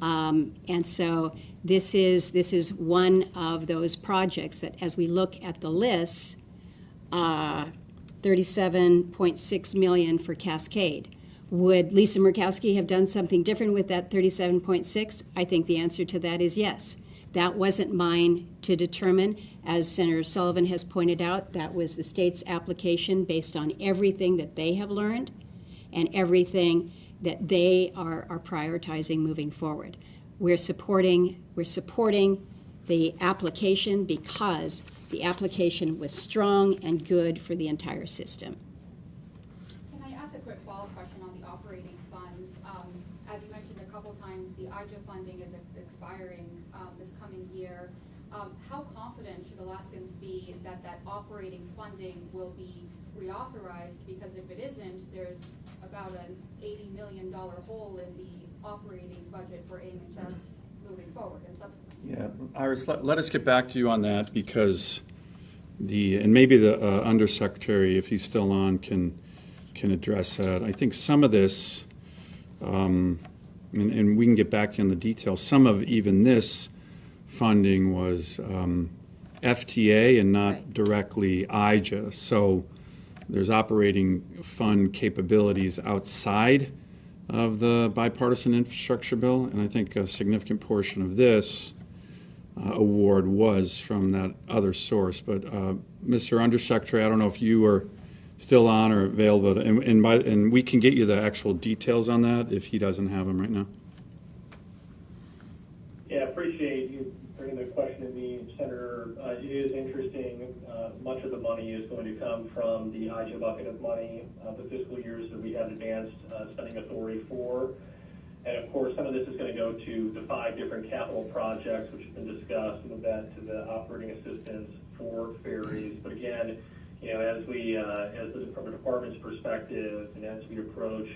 And so this is one of those projects that, as we look at the lists, 37.6 million for Cascade. Would Lisa Murkowski have done something different with that 37.6? I think the answer to that is yes. That wasn't mine to determine. As Senator Sullivan has pointed out, that was the state's application based on everything that they have learned and everything that they are prioritizing moving forward. We're supporting the application because the application was strong and good for the entire system. Can I ask a quick follow-up question on the operating funds? As you mentioned a couple times, the IJA funding is expiring this coming year. How confident should Alaskans be that that operating funding will be reauthorized? Because if it isn't, there's about an $80 million hole in the operating budget for AMHS moving forward and subsequently. Yeah, Iris, let us get back to you on that, because and maybe the undersecretary, if he's still on, can address that. I think some of this, and we can get back to you on the details, some of even this funding was FTA and not Right. directly IJA. So there's operating fund capabilities outside of the bipartisan infrastructure bill, and I think a significant portion of this award was from that other source. But Mr. Undersecretary, I don't know if you are still on or available, and we can get you the actual details on that if he doesn't have them right now. Yeah, appreciate you bringing the question to me, Senator. It is interesting. Much of the money is going to come from the IJA bucket of money, the fiscal years that we have advanced spending authority for. And of course, some of this is going to go to the 5 different capital projects which have been discussed, some of that to the operating assistance for ferries. But again, as from a department's perspective, and as we approach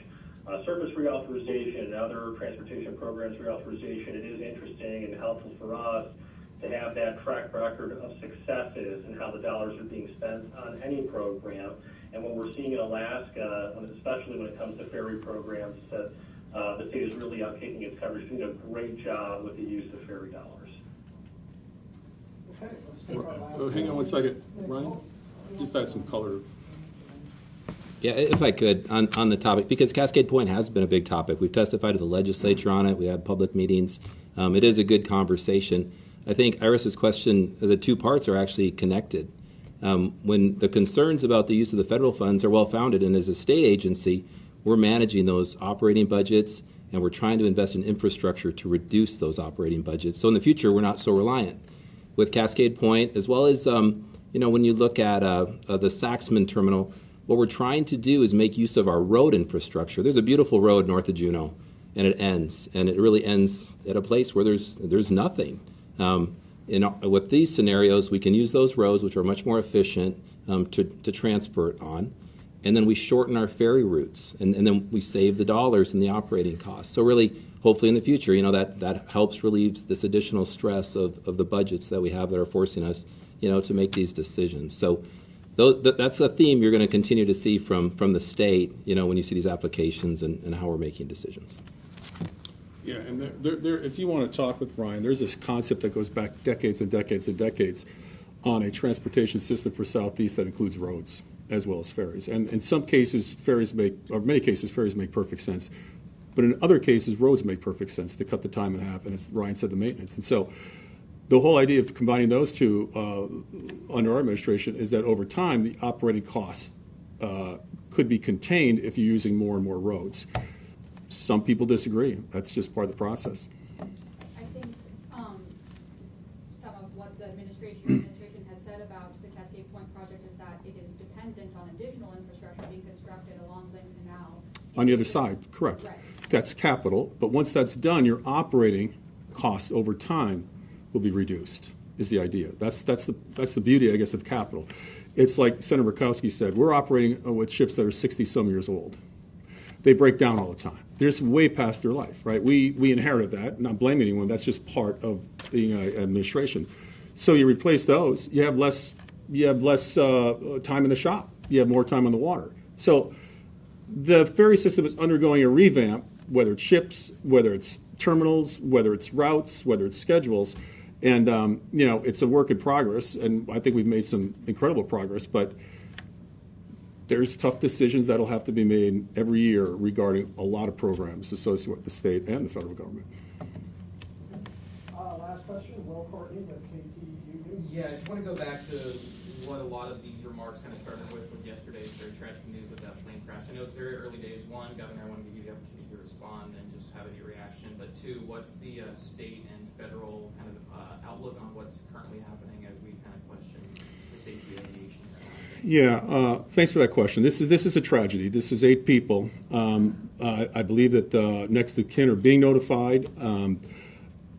surface reauthorization and other transportation programs reauthorization, it is interesting and helpful for us to have that track record of successes and how the dollars are being spent on any program. And what we're seeing in Alaska, especially when it comes to ferry programs, is that the state is really outpacing its coverage, doing a great job with the use of ferry dollars. Okay, let's take our last. Hang on one second, Ryan. Just add some color. Yeah, if I could, on the topic, because Cascade Point has been a big topic. We've testified to the legislature on it. We had public meetings. It is a good conversation. I think Iris's question, the two parts are actually connected. When the concerns about the use of the federal funds are well-founded, and as a state agency, we're managing those operating budgets, and we're trying to invest in infrastructure to reduce those operating budgets. So in the future, we're not so reliant. With Cascade Point, as well as, when you look at the Saxman terminal, what we're trying to do is make use of our road infrastructure. There's a beautiful road north of Juneau, and it ends, and it really ends at a place where there's nothing. With these scenarios, we can use those roads, which are much more efficient to transport on, and then we shorten our ferry routes, and then we save the dollars in the operating costs. So really, hopefully in the future, that helps relieve this additional stress of the budgets that we have that are forcing us, to make these decisions. So that's a theme you're going to continue to see from the state, when you see these applications and how we're making decisions. Yeah, and if you want to talk with Ryan, there's this concept that goes back decades and decades and decades on a transportation system for Southeast that includes roads as well as ferries. And in some cases, many cases, ferries make perfect sense. But in other cases, roads make perfect sense to cut the time in half, and as Ryan said, the maintenance. And so the whole idea of combining those two under our administration is that over time, the operating costs could be contained if you're using more and more roads. Some people disagree. That's just part of the process. I think some of what the administration has said about the Cascade Point project is that it is dependent on additional infrastructure being constructed along Lynn Canal. On the other side, correct. Right. That's capital, but once that's done, your operating costs over time will be reduced, is the idea. That's the beauty, I guess, of capital. It's like Senator Murkowski said, we're operating with ships that are 60-some years old. They break down all the time. They're just way past their life, right? We inherited that, not blaming anyone. That's just part of being an administration. So you replace those, you have less time in the shop. You have more time on the water. So the ferry system is undergoing a revamp, whether it's ships, whether it's terminals, whether it's routes, whether it's schedules. And, it's a work in progress, and I think we've made some incredible progress, but there's tough decisions that'll have to be made every year regarding a lot of programs associated with the state and the federal government. Last question, Will Courtney with KTUU. Yeah, I just want to go back to what a lot of these remarks kind of started with yesterday's very tragic news of that plane crash. I know it's very early days. One, Governor, I want to give you the opportunity to respond and just have your reaction. But two, what's the state and federal kind of outlook on what's currently happening as we kind of question the safety of aviation? Yeah, thanks for that question. This is a tragedy. This is 8 people. I believe that next of kin are being notified.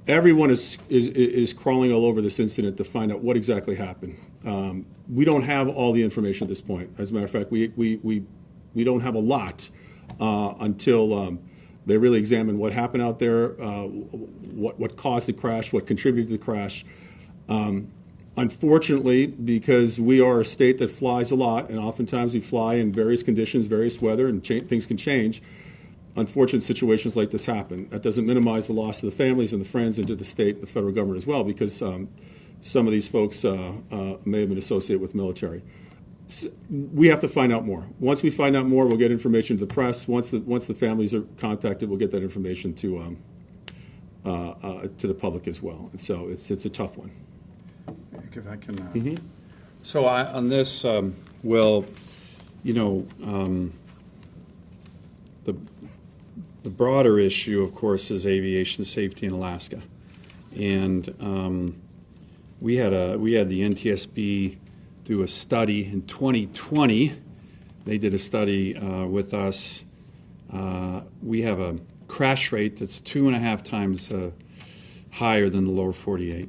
Everyone is crawling all over this incident to find out what exactly happened. We don't have all the information at this point. As a matter of fact, we don't have a lot until they really examine what happened out there, what caused the crash, what contributed to the crash. Unfortunately, because we are a state that flies a lot, and oftentimes we fly in various conditions, various weather, and things can change, unfortunate situations like this happen. That doesn't minimize the loss of the families and the friends and to the state and the federal government as well, because some of these folks may have been associated with military. So we have to find out more. Once we find out more, we'll get information to the press. Once the families are contacted, we'll get that information to the public as well. And so it's a tough one. If I can. So on this, Will, the broader issue, of course, is aviation safety in Alaska, and we had the NTSB do a study in 2020. They did a study with us. We have a crash rate that's 2.5 times higher than the lower 48.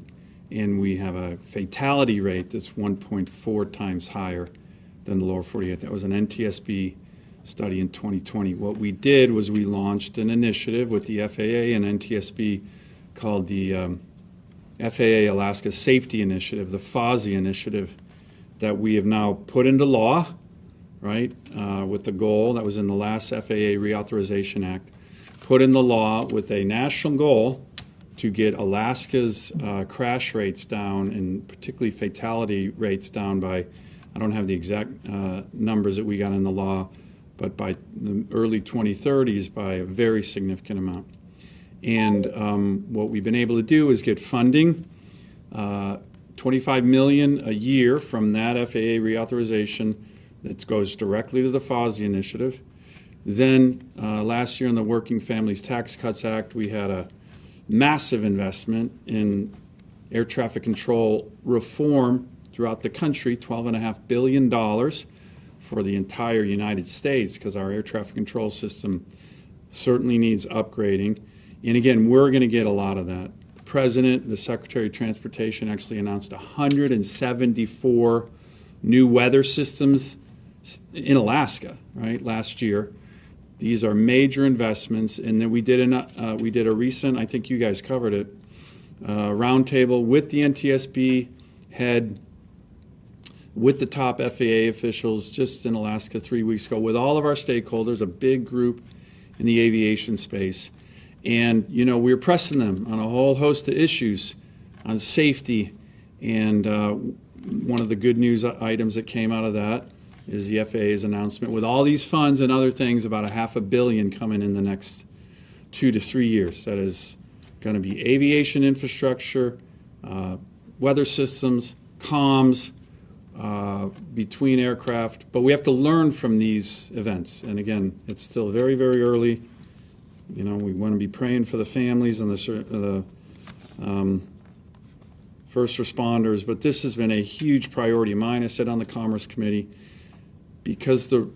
And we have a fatality rate that's 1.4 times higher than the lower 48. That was an NTSB study in 2020. What we did was we launched an initiative with the FAA and NTSB called the FAA Alaska Safety Initiative, the FOSI initiative, that we have now put into law, right, with the goal that was in the last FAA Reauthorization Act, put in the law with a national goal to get Alaska's crash rates down, and particularly fatality rates down by, I don't have the exact numbers that we got in the law, but by the early 2030s by a very significant amount. And what we've been able to do is get funding, $25 million a year from that FAA reauthorization that goes directly to the FOSI initiative. Then last year in the Working Families Tax Cuts Act, we had a massive investment in air traffic control reform throughout the country, $12.5 billion for the entire United States, because our air traffic control system certainly needs upgrading. And again, we're going to get a lot of that. The President, the Secretary of Transportation actually announced 174 new weather systems in Alaska, right, last year. These are major investments. And then we did a recent, I think you guys covered it, roundtable with the NTSB head, with the top FAA officials just in Alaska 3 weeks ago, with all of our stakeholders, a big group in the aviation space. And, you know, we were pressing them on a whole host of issues on safety. And one of the good news items that came out of that is the FAA's announcement with all these funds and other things, about $500 million coming in the next 2 to 3 years. That is going to be aviation infrastructure, weather systems, comms, between aircraft. But we have to learn from these events. And again, it's still very, very early. You know, we want to be praying for the families and the first responders, but this has been a huge priority of mine. I said on the Commerce Committee, because the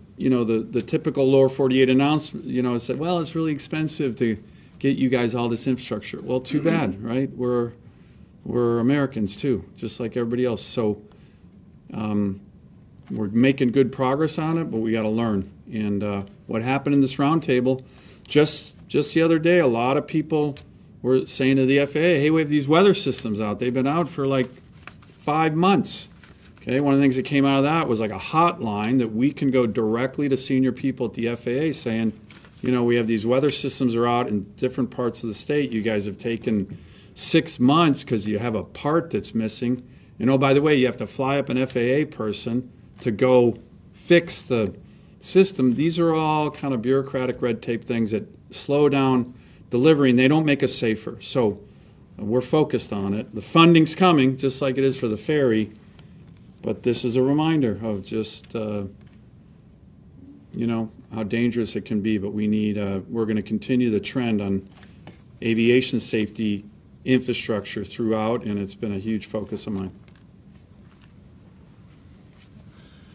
typical lower 48 announcement, it said, well, it's really expensive to get you guys all this infrastructure. Well, too bad, right? We're Americans too, just like everybody else. So we're making good progress on it, but we got to learn. And what happened in this roundtable, just the other day, a lot of people were saying to the FAA, hey, we have these weather systems out. They've been out for like 5 months. Okay, one of the things that came out of that was like a hotline that we can go directly to senior people at the FAA saying, we have these weather systems are out in different parts of the state. You guys have taken 6 months because you have a part that's missing. And oh, by the way, you have to fly up an FAA person to go fix the system. These are all kind of bureaucratic red tape things that slow down delivery, and they don't make us safer. So we're focused on it. The funding's coming, just like it is for the ferry, but this is a reminder of just, how dangerous it can be. But we're going to continue the trend on aviation safety infrastructure throughout, and it's been a huge focus of mine.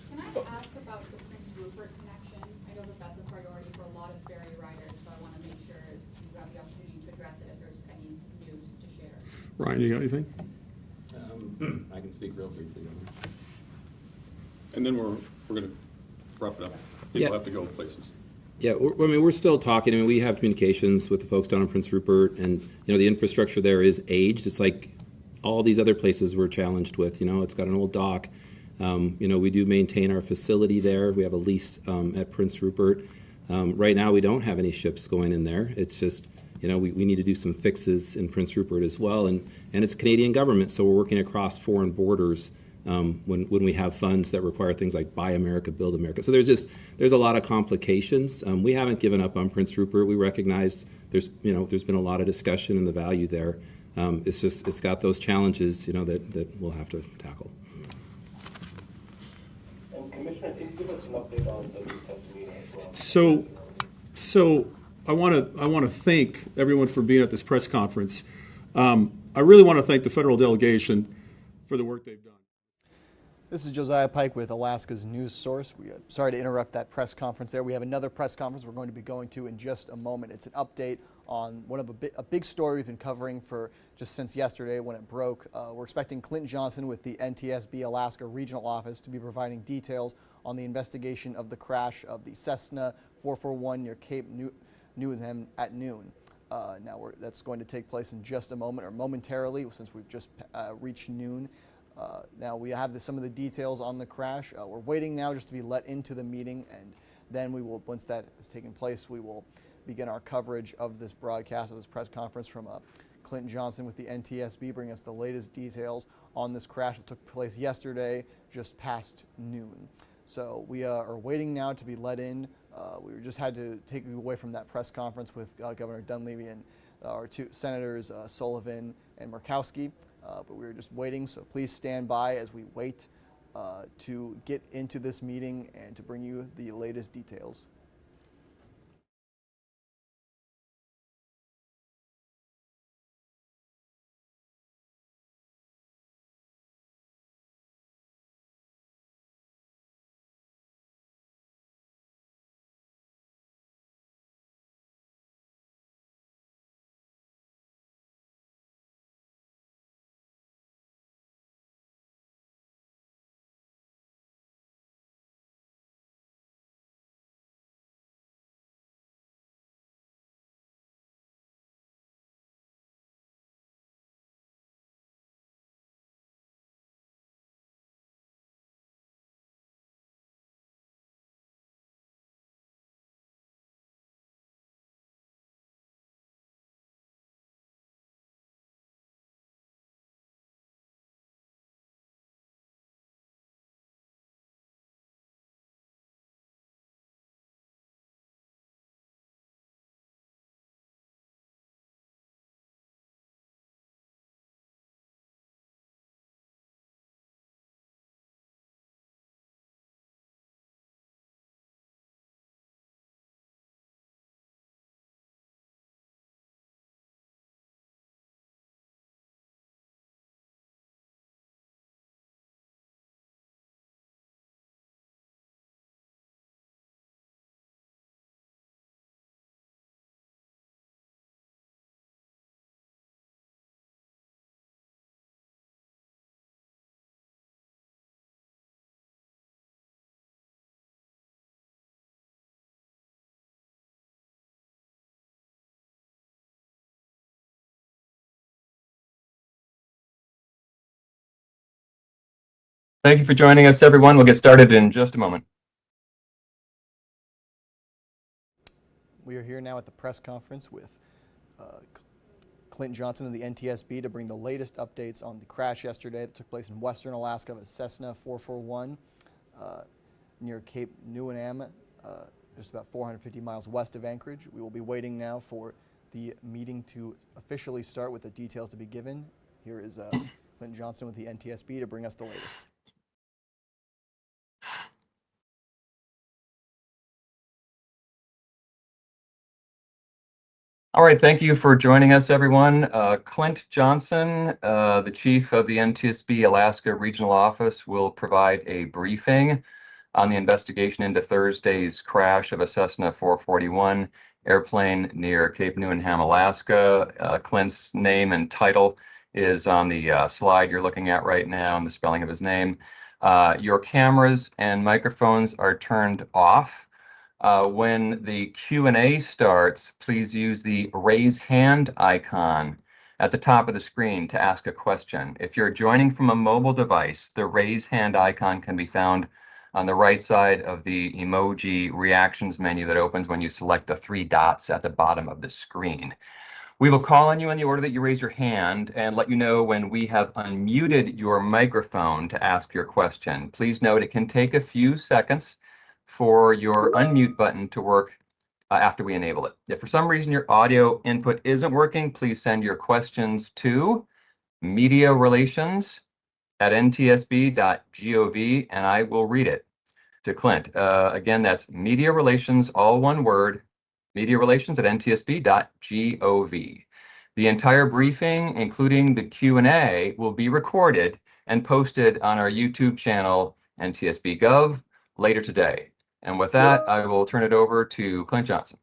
Can I ask about the Prince Rupert connection? I know that that's a priority for a lot of ferry riders, so I want to make sure you have the opportunity to address it if there's any news to share. Ryan, you got anything? I can speak real briefly on that. And then we're going to wrap it up. People have to go places. Yeah, we're still talking. I mean, we have communications with the folks down in Prince Rupert, and the infrastructure there is aged. It's like all these other places we're challenged with. It's got an old dock. We do maintain our facility there. We have a lease at Prince Rupert. Right now, we don't have any ships going in there. It's just we need to do some fixes in Prince Rupert as well, and it's Canadian government, so we're working across foreign borders. When we have funds that require things like Buy America, Build America. So there's a lot of complications. We haven't given up on Prince Rupert. We recognize there's been a lot of discussion and the value there. It's got those challenges that we'll have to tackle. And Commissioner, can you give us an update on the testimony as well? So I want to thank everyone for being at this press conference. I really want to thank the federal delegation for the work they've done. This is Josiah Pike with Alaska's News Source. Sorry to interrupt that press conference there. We have another press conference we're going to be going to in just a moment. It's an update on a big story we've been covering for just since yesterday when it broke. We're expecting Clint Johnson with the NTSB Alaska Regional Office to be providing details on the investigation of the crash of the Cessna 441 near Cape Newham at noon. That's going to take place in just a moment, or momentarily, since we've just reached noon. Now we have some of the details on the crash. We're waiting now just to be let into the meeting, and then we will, once that is taking place, we will begin our coverage of this broadcast, of this press conference from Clint Johnson with the NTSB, bringing us the latest details on this crash that took place yesterday, just past noon. So we are waiting now to be let in. We just had to take you away from that press conference with Governor Dunleavy and our two senators, Sullivan and Murkowski, but we were just waiting, so please stand by as we wait to get into this meeting and to bring you the latest details. Thank you for joining us, everyone. We'll get started in just a moment. We are here now at the press conference with Clint Johnson of the NTSB to bring the latest updates on the crash yesterday that took place in western Alaska of a Cessna 441 near Cape Newenham, just about 450 miles west of Anchorage. We will be waiting now for the meeting to officially start with the details to be given. Here is Clint Johnson with the NTSB to bring us the latest. All right, thank you for joining us, everyone. Clint Johnson, the chief of the NTSB Alaska Regional Office, will provide a briefing on the investigation into Thursday's crash of a Cessna 441 airplane near Cape Newenham, Alaska. Clint's name and title is on the slide you're looking at right now, and the spelling of his name. Your cameras and microphones are turned off. When the Q&A starts, please use the raise hand icon at the top of the screen to ask a question. If you're joining from a mobile device, the raise hand icon can be found on the right side of the emoji reactions menu that opens when you select the 3 dots at the bottom of the screen. We will call on you in the order that you raise your hand and let you know when we have unmuted your microphone to ask your question. Please note it can take a few seconds for your unmute button to work after we enable it. If for some reason your audio input isn't working, please send your questions to mediarelations@ntsb.gov and I will read it to Clint. Again, that's media relations, all one word, mediarelations@ntsb.gov. The entire briefing, including the Q&A, will be recorded and posted on our YouTube channel, NTSB Gov, later today. And with that, I will turn it over to Clint Johnson.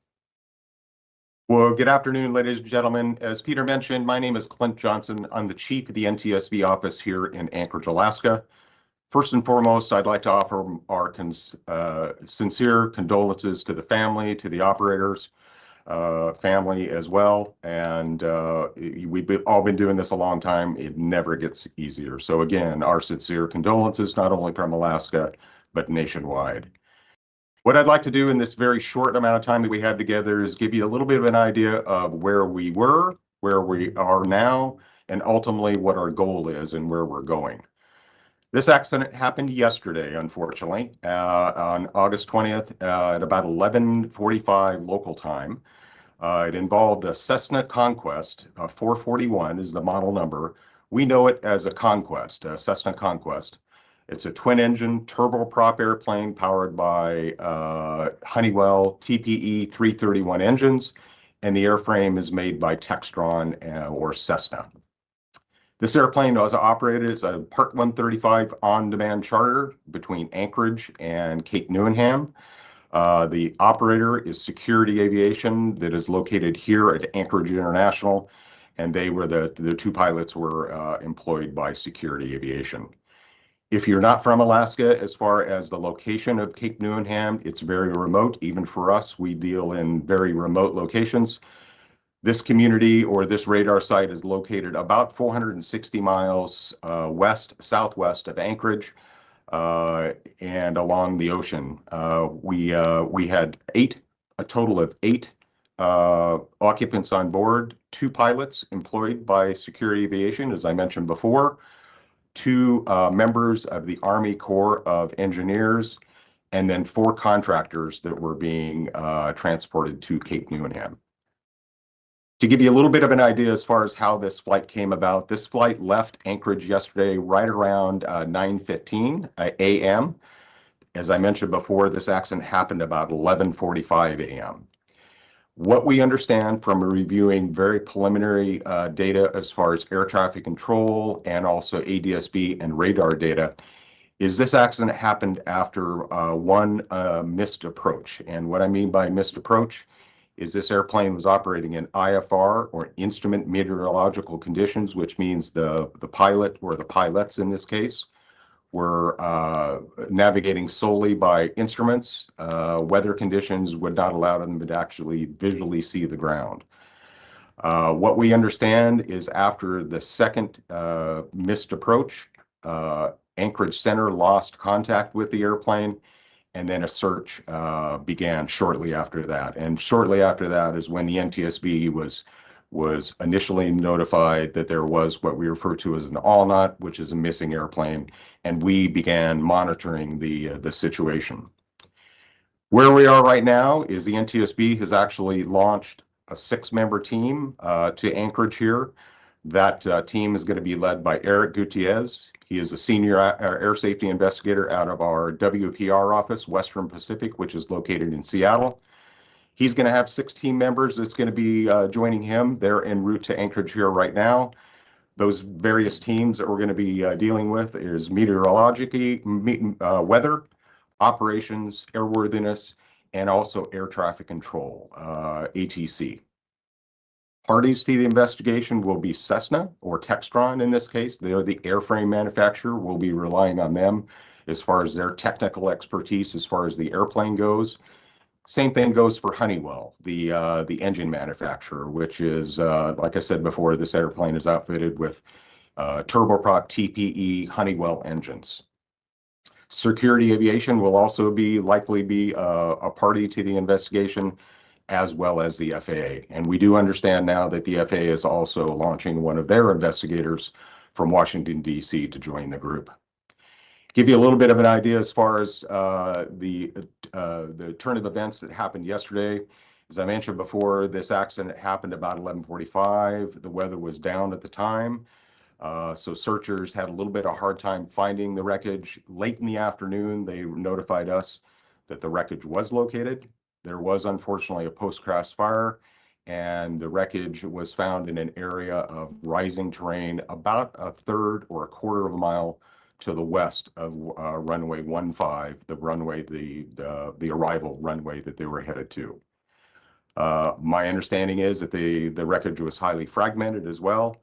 Well, good afternoon, ladies and gentlemen. As Peter mentioned, my name is Clint Johnson. I'm the chief of the NTSB office here in Anchorage, Alaska. First and foremost, I'd like to offer our sincere condolences to the family, to the operators, family as well. And we've all been doing this a long time. It never gets easier. So again, our sincere condolences, not only from Alaska, but nationwide. What I'd like to do in this very short amount of time that we have together is give you a little bit of an idea of where we were, where we are now, and ultimately what our goal is and where we're going. This accident happened yesterday, unfortunately, on August 20th at about 11:45 local time. It involved a Cessna Conquest. 441 is the model number. We know it as a Conquest, a Cessna Conquest. It's a twin-engine turboprop airplane powered by Honeywell TPE 331 engines, and the airframe is made by Textron or Cessna. This airplane was operated as a Part 135 on-demand charter between Anchorage and Cape Newenham. The operator is Security Aviation that is located here at Anchorage International, and they were the two pilots were employed by Security Aviation. If you're not from Alaska, as far as the location of Cape Newenham, it's very remote. Even for us, we deal in very remote locations. This community or this radar site is located about 460 miles southwest of Anchorage and along the ocean. We had a total of eight occupants on board, 2 pilots employed by Security Aviation, as I mentioned before, 2 members of the Army Corps of Engineers, and then 4 contractors that were being transported to Cape Newenham. To give you a little bit of an idea as far as how this flight came about, this flight left Anchorage yesterday right around 9:15 a.m. As I mentioned before, this accident happened about 11:45 a.m. What we understand from reviewing very preliminary data as far as air traffic control and also ADS-B and radar data is this accident happened after one missed approach. And what I mean by missed approach is this airplane was operating in IFR, or instrument meteorological conditions, which means the pilot, or the pilots in this case, were navigating solely by instruments. Weather conditions would not allow them to actually visually see the ground. What we understand is after the second missed approach, Anchorage Center lost contact with the airplane, and then a search began shortly after that. And shortly after that is when the NTSB was initially notified that there was what we refer to as an all-not, which is a missing airplane, and we began monitoring the situation. Where we are right now is the NTSB has actually launched a 6-member team to Anchorage here. That team is going to be led by Eric Gutierrez. He is a senior air safety investigator out of our WPR office, Western Pacific, which is located in Seattle. He's going to have 6 team members that's going to be joining him. They're en route to Anchorage here right now. Those various teams that we're going to be dealing with is meteorology, weather, operations, airworthiness, and also air traffic control, ATC. Parties to the investigation will be Cessna or Textron in this case. They're the airframe manufacturer. We'll be relying on them as far as their technical expertise as far as the airplane goes. Same thing goes for Honeywell, the engine manufacturer, which is, like I said before, this airplane is outfitted with turboprop TPE Honeywell engines. Security Aviation will also likely be a party to the investigation, as well as the FAA. And we do understand now that the FAA is also launching one of their investigators from Washington, D.C. to join the group. Give you a little bit of an idea as far as the turn of events that happened yesterday. As I mentioned before, this accident happened about 11:45. The weather was down at the time, so searchers had a little bit of a hard time finding the wreckage. Late in the afternoon, they notified us that the wreckage was located. There was unfortunately a post-crash fire, and the wreckage was found in an area of rising terrain about a third or a quarter of a mile to the west of runway 15, the runway, the arrival runway that they were headed to. My understanding is that the wreckage was highly fragmented as well.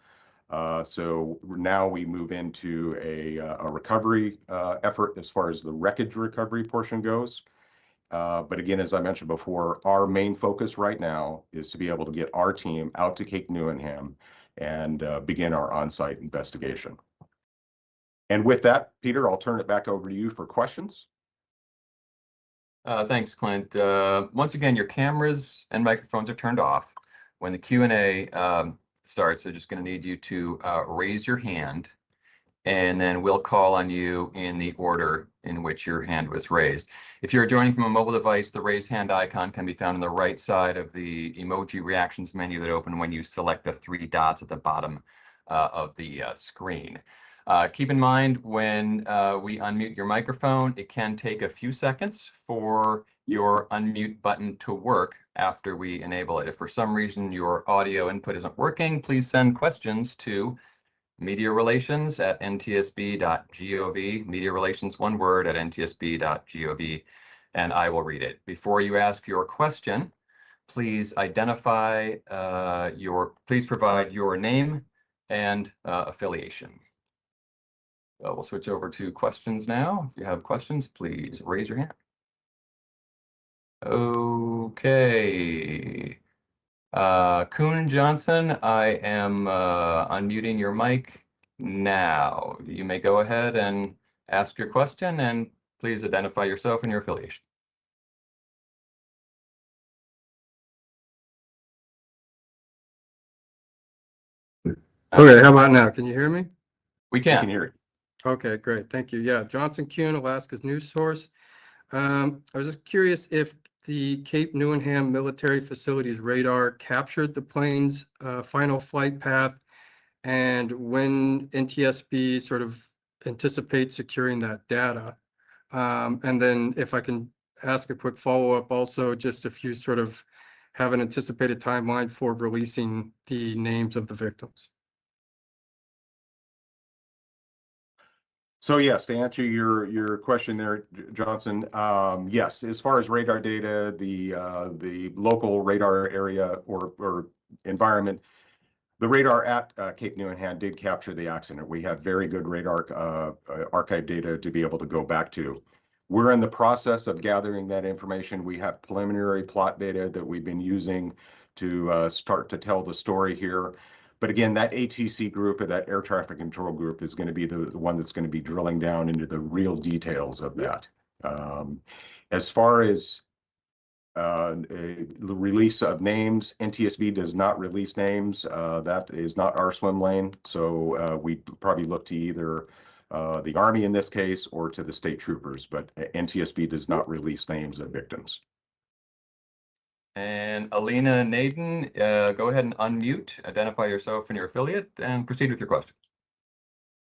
So now we move into a recovery effort as far as the wreckage recovery portion goes. But again, as I mentioned before, our main focus right now is to be able to get our team out to Cape Newenham and begin our on-site investigation. And with that, Peter, I'll turn it back over to you for questions. Thanks, Clint. Once again, your cameras and microphones are turned off. When the Q&A starts, they're just going to need you to raise your hand, and then we'll call on you in the order in which your hand was raised. If you're joining from a mobile device, the raise hand icon can be found on the right side of the emoji reactions menu that open when you select the 3 dots at the bottom of the screen. Keep in mind when we unmute your microphone, it can take a few seconds for your unmute button to work after we enable it. If for some reason your audio input isn't working, please send questions to mediarelations@ntsb.gov, media relations, one word, at ntsb.gov, and I will read it. Before you ask your question, please please provide your name and affiliation. We'll switch over to questions now. If you have questions, please raise your hand. Okay. Kuhn Johnson, I am unmuting your mic now. You may go ahead and ask your question, and please identify yourself and your affiliation. Okay, how about now? Can you hear me? We can hear you. Okay, great. Thank you. Yeah, Johnson Kuhn, Alaska's news source. I was just curious if the Cape Newenham military facilities radar captured the plane's final flight path, and when NTSB sort of anticipates securing that data. And then if I can ask a quick follow-up also, just if you sort of have an anticipated timeline for releasing the names of the victims. So yes, to answer your question there, Johnson, yes, as far as radar data, the local radar area or environment, the radar at Cape Newenham did capture the accident. We have very good radar archive data to be able to go back to. We're in the process of gathering that information. We have preliminary plot data that we've been using to start to tell the story here. But again, that ATC group, or that air traffic control group, is going to be the one that's going to be drilling down into the real details of that. As far as the release of names, NTSB does not release names. That is not our swim lane. So we probably look to either the Army in this case or to the state troopers, but NTSB does not release names of victims. And Alina Naden, go ahead and unmute, identify yourself and your affiliate, and proceed with your question.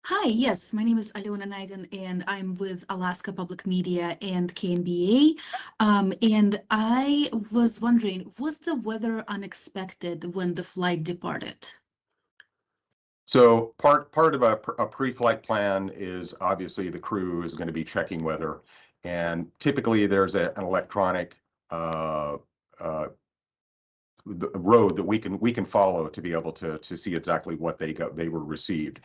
Hi, yes, my name is Alona Naiden, and I'm with Alaska Public Media and KNBA. And I was wondering, was the weather unexpected when the flight departed? So part of a pre-flight plan is obviously the crew is going to be checking weather, and typically there's an electronic road that we can follow to be able to see exactly what they were received.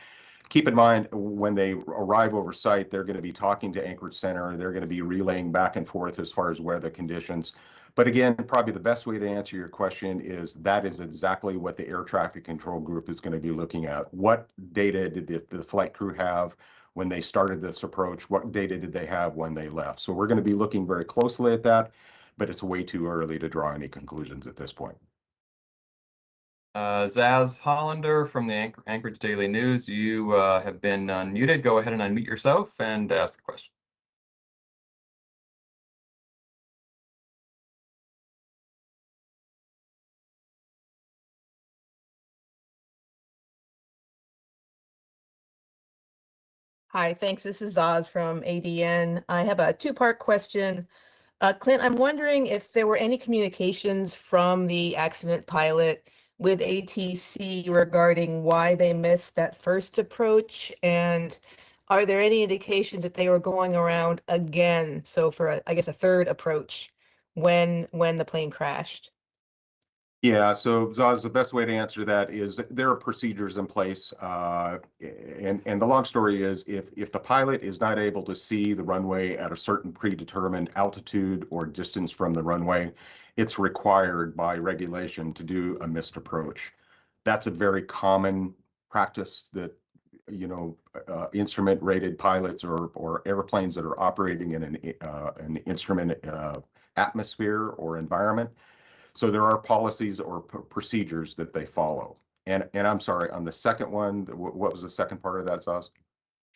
Keep in mind, when they arrive over site, they're going to be talking to Anchorage Center. They're going to be relaying back and forth as far as weather conditions. But again, probably the best way to answer your question is that is exactly what the air traffic control group is going to be looking at. What data did the flight crew have when they started this approach? What data did they have when they left? So we're going to be looking very closely at that, but it's way too early to draw any conclusions at this point. Zaz Hollander from the Anchorage Daily News, you have been unmuted. Go ahead and unmute yourself and ask the question. Hi, thanks. This is Oz from ADN. I have a two-part question. Clint, I'm wondering if there were any communications from the accident pilot with ATC regarding why they missed that first approach, and are there any indications that they were going around again, so for I guess a third approach when the plane crashed? Yeah, so Zaz, the best way to answer that is there are procedures in place. And the long story is if the pilot is not able to see the runway at a certain predetermined altitude or distance from the runway, it's required by regulation to do a missed approach. That's a very common practice that, instrument rated pilots or airplanes that are operating in an instrument atmosphere or environment. So there are policies or procedures that they follow. And I'm sorry, on the second one, what was the second part of that, Zaz?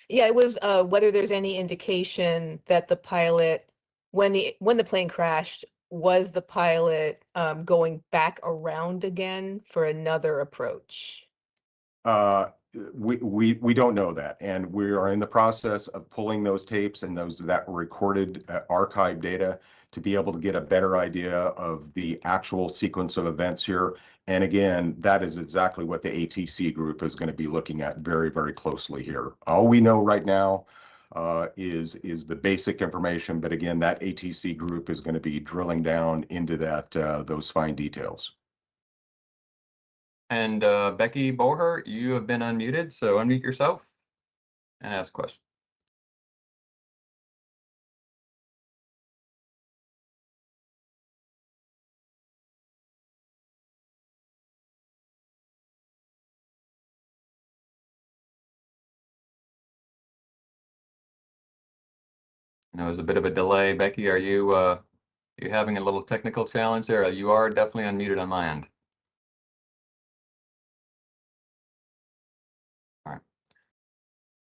Yeah, it was whether there's any indication that the pilot, when the plane crashed, was the pilot going back around again for another approach? Uh, we don't know that, and we are in the process of pulling those tapes and that recorded archive data to be able to get a better idea of the actual sequence of events here. And again, that is exactly what the ATC group is going to be looking at very, very closely here. All we know right now is the basic information, but again, that ATC group is going to be drilling down into those fine details. And Becky Boher, you have been unmuted, so unmute yourself and ask a question. I know there's a bit of a delay. Becky, are you having a little technical challenge there? You are definitely unmuted on my end. All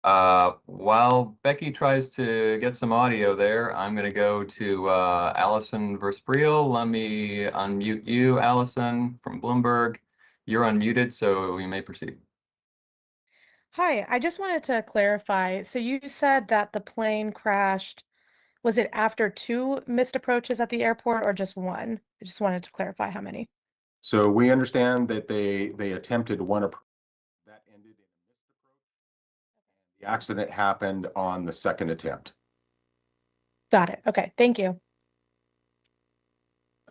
right. While Becky tries to get some audio there, I'm going to go to Allison Verspriel. Let me unmute you, Allison, from Bloomberg. You're unmuted, so you may proceed. Hi, I just wanted to clarify. So you said that the plane crashed, was it after 2 missed approaches at the airport or just 1? I just wanted to clarify how many. So we understand that they attempted one approach that ended in a missed approach. The accident happened on the second attempt. Got it. Okay, thank you.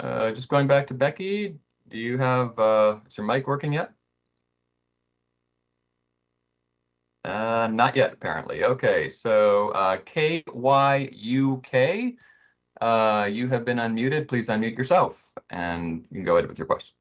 Just going back to Becky, do you have, is your mic working yet? Not yet, apparently. Okay, so KYUK, you have been unmuted. Please unmute yourself and you can go ahead with your question.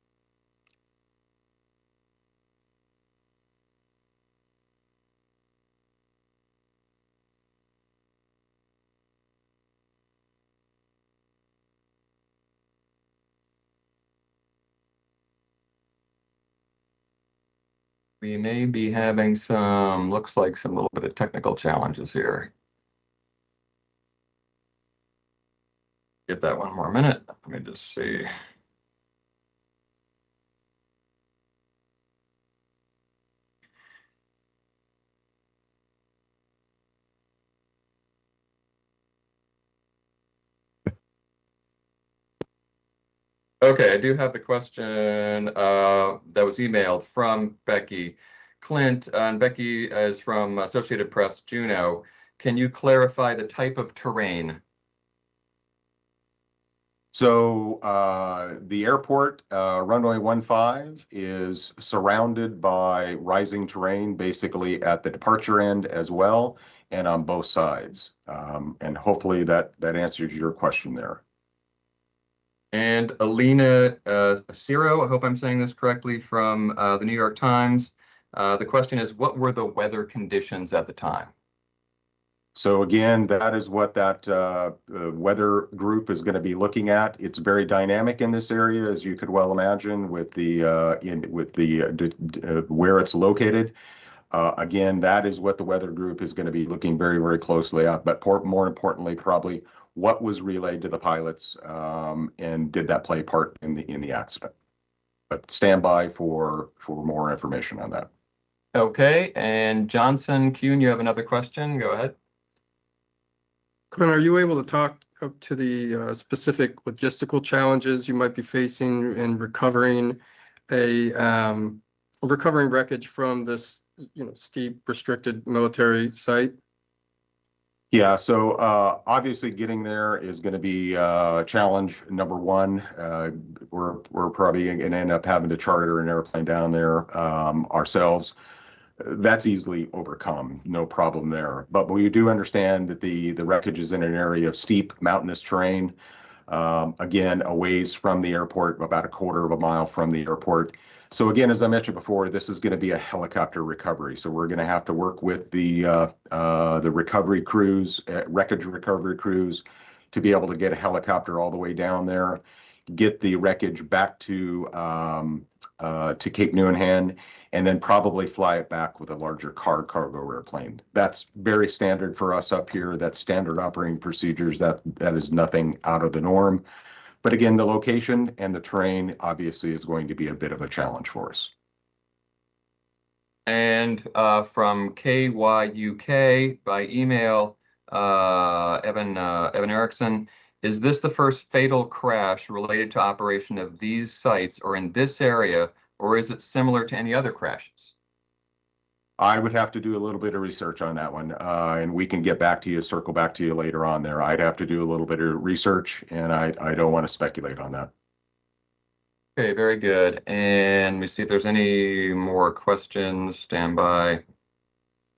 We may be having looks like some little bit of technical challenges here. Give that one more minute. Let me just see. Okay, I do have the question that was emailed from Becky. Clint, and Becky is from Associated Press, Juneau. Can you clarify the type of terrain? So the airport, runway 15, is surrounded by rising terrain, basically at the departure end as well, and on both sides. And hopefully that answers your question there. And Alina Ciro, I hope I'm saying this correctly, from the New York Times. The question is, what were the weather conditions at the time? So again, that is what that weather group is going to be looking at. It's very dynamic in this area, as you could well imagine, with where it's located. Again, that is what the weather group is going to be looking very, very closely at. But more importantly, probably what was relayed to the pilots, and did that play part in the accident? But stand by for more information on that. Okay, and Johnson Kuhn, you have another question. Go ahead. Clint, are you able to talk up to the specific logistical challenges you might be facing in recovering wreckage from this, steep restricted military site? Yeah, so obviously getting there is going to be challenge number one. We're probably going to end up having to charter an airplane down there ourselves. That's easily overcome, no problem there. But we do understand that the wreckage is in an area of steep mountainous terrain. Again, a ways from the airport, about a quarter of a mile from the airport. So again, as I mentioned before, this is going to be a helicopter recovery. So we're going to have to work with the recovery crews, wreckage recovery crews, to be able to get a helicopter all the way down there, get the wreckage back to Cape Newenham, and then probably fly it back with a larger cargo airplane. That's very standard for us up here. That's standard operating procedures. That is nothing out of the norm. But again, the location and the terrain obviously is going to be a bit of a challenge for us. And from KYUK by email, Evan Erickson, is this the first fatal crash related to operation of these sites or in this area, or is it similar to any other crashes? I would have to do a little bit of research on that one, and we can get back to you, circle back to you later on there. I'd have to do a little bit of research, and I don't want to speculate on that. Okay, very good. And let me see if there's any more questions. Stand by.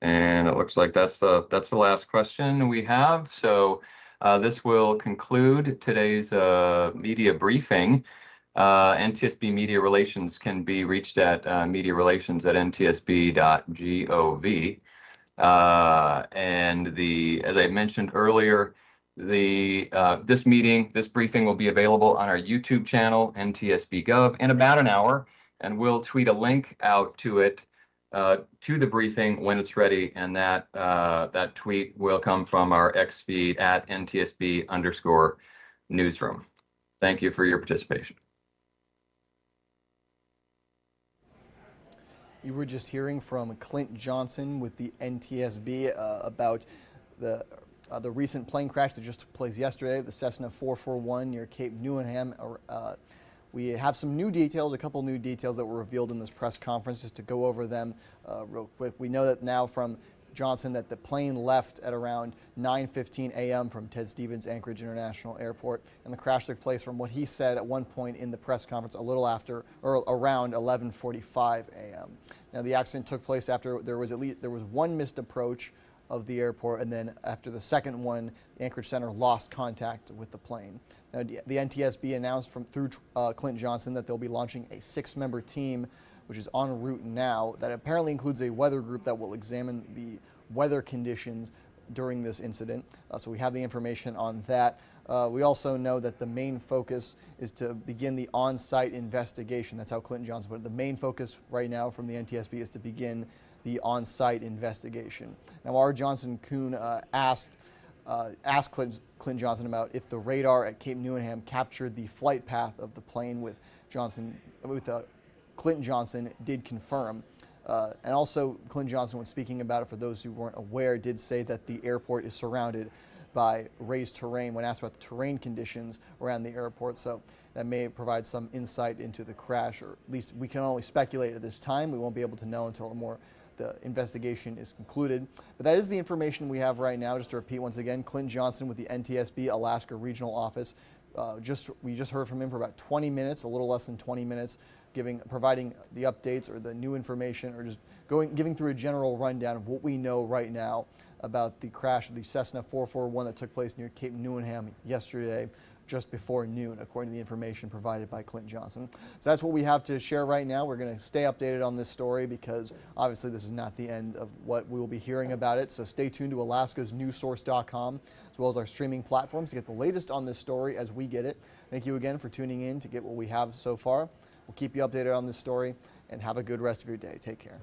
And it looks like that's the last question we have. So this will conclude today's media briefing. NTSB Media Relations can be reached at mediarelations@ntsb.gov. And as I mentioned earlier, this briefing will be available on our YouTube channel, NTSB Gov, in about an hour, and we'll tweet a link out to it to the briefing when it's ready, and that tweet will come from our X feed at NTSB_newsroom. Thank you for your participation. You were just hearing from Clint Johnson with the NTSB about the recent plane crash that just took place yesterday, the Cessna 441 near Cape Newenham. We have some new details, a couple new details that were revealed in this press conference, just to go over them real quick. We know that now from Johnson that the plane left at around 9:15 a.m. from Ted Stevens Anchorage International Airport, and the crash took place, from what he said at one point in the press conference, a little after or around 11:45 a.m. Now the accident took place after there was one missed approach of the airport, and then after the second one, the Anchorage Center lost contact with the plane. Now, the NTSB announced through Clint Johnson that they'll be launching a 6-member team, which is en route now, that apparently includes a weather group that will examine the weather conditions during this incident. So we have the information on that. We also know that the main focus is to begin the on-site investigation. That's how Clint Johnson put it. The main focus right now from the NTSB is to begin the on-site investigation. Now, our Johnson Kuhn asked Clint Johnson about if the radar at Cape Newenham captured the flight path of the plane, with Clint Johnson did confirm. And also, Clint Johnson, when speaking about it, for those who weren't aware, did say that the airport is surrounded by raised terrain when asked about the terrain conditions around the airport. So that may provide some insight into the crash, or at least we can only speculate at this time. We won't be able to know until the investigation is concluded. But that is the information we have right now. Just to repeat once again, Clint Johnson with the NTSB Alaska Regional Office. We just heard from him for about 20 minutes, a little less than 20 minutes, providing the updates or the new information, or just giving through a general rundown of what we know right now about the crash of the Cessna 441 that took place near Cape Newenham yesterday, just before noon, according to the information provided by Clint Johnson. So that's what we have to share right now. We're going to stay updated on this story, because obviously this is not the end of what we will be hearing about it. So stay tuned to alaskasnewssource.com, as well as our streaming platforms, to get the latest on this story as we get it. Thank you again for tuning in to get what we have so far. We'll keep you updated on this story, and have a good rest of your day. Take care.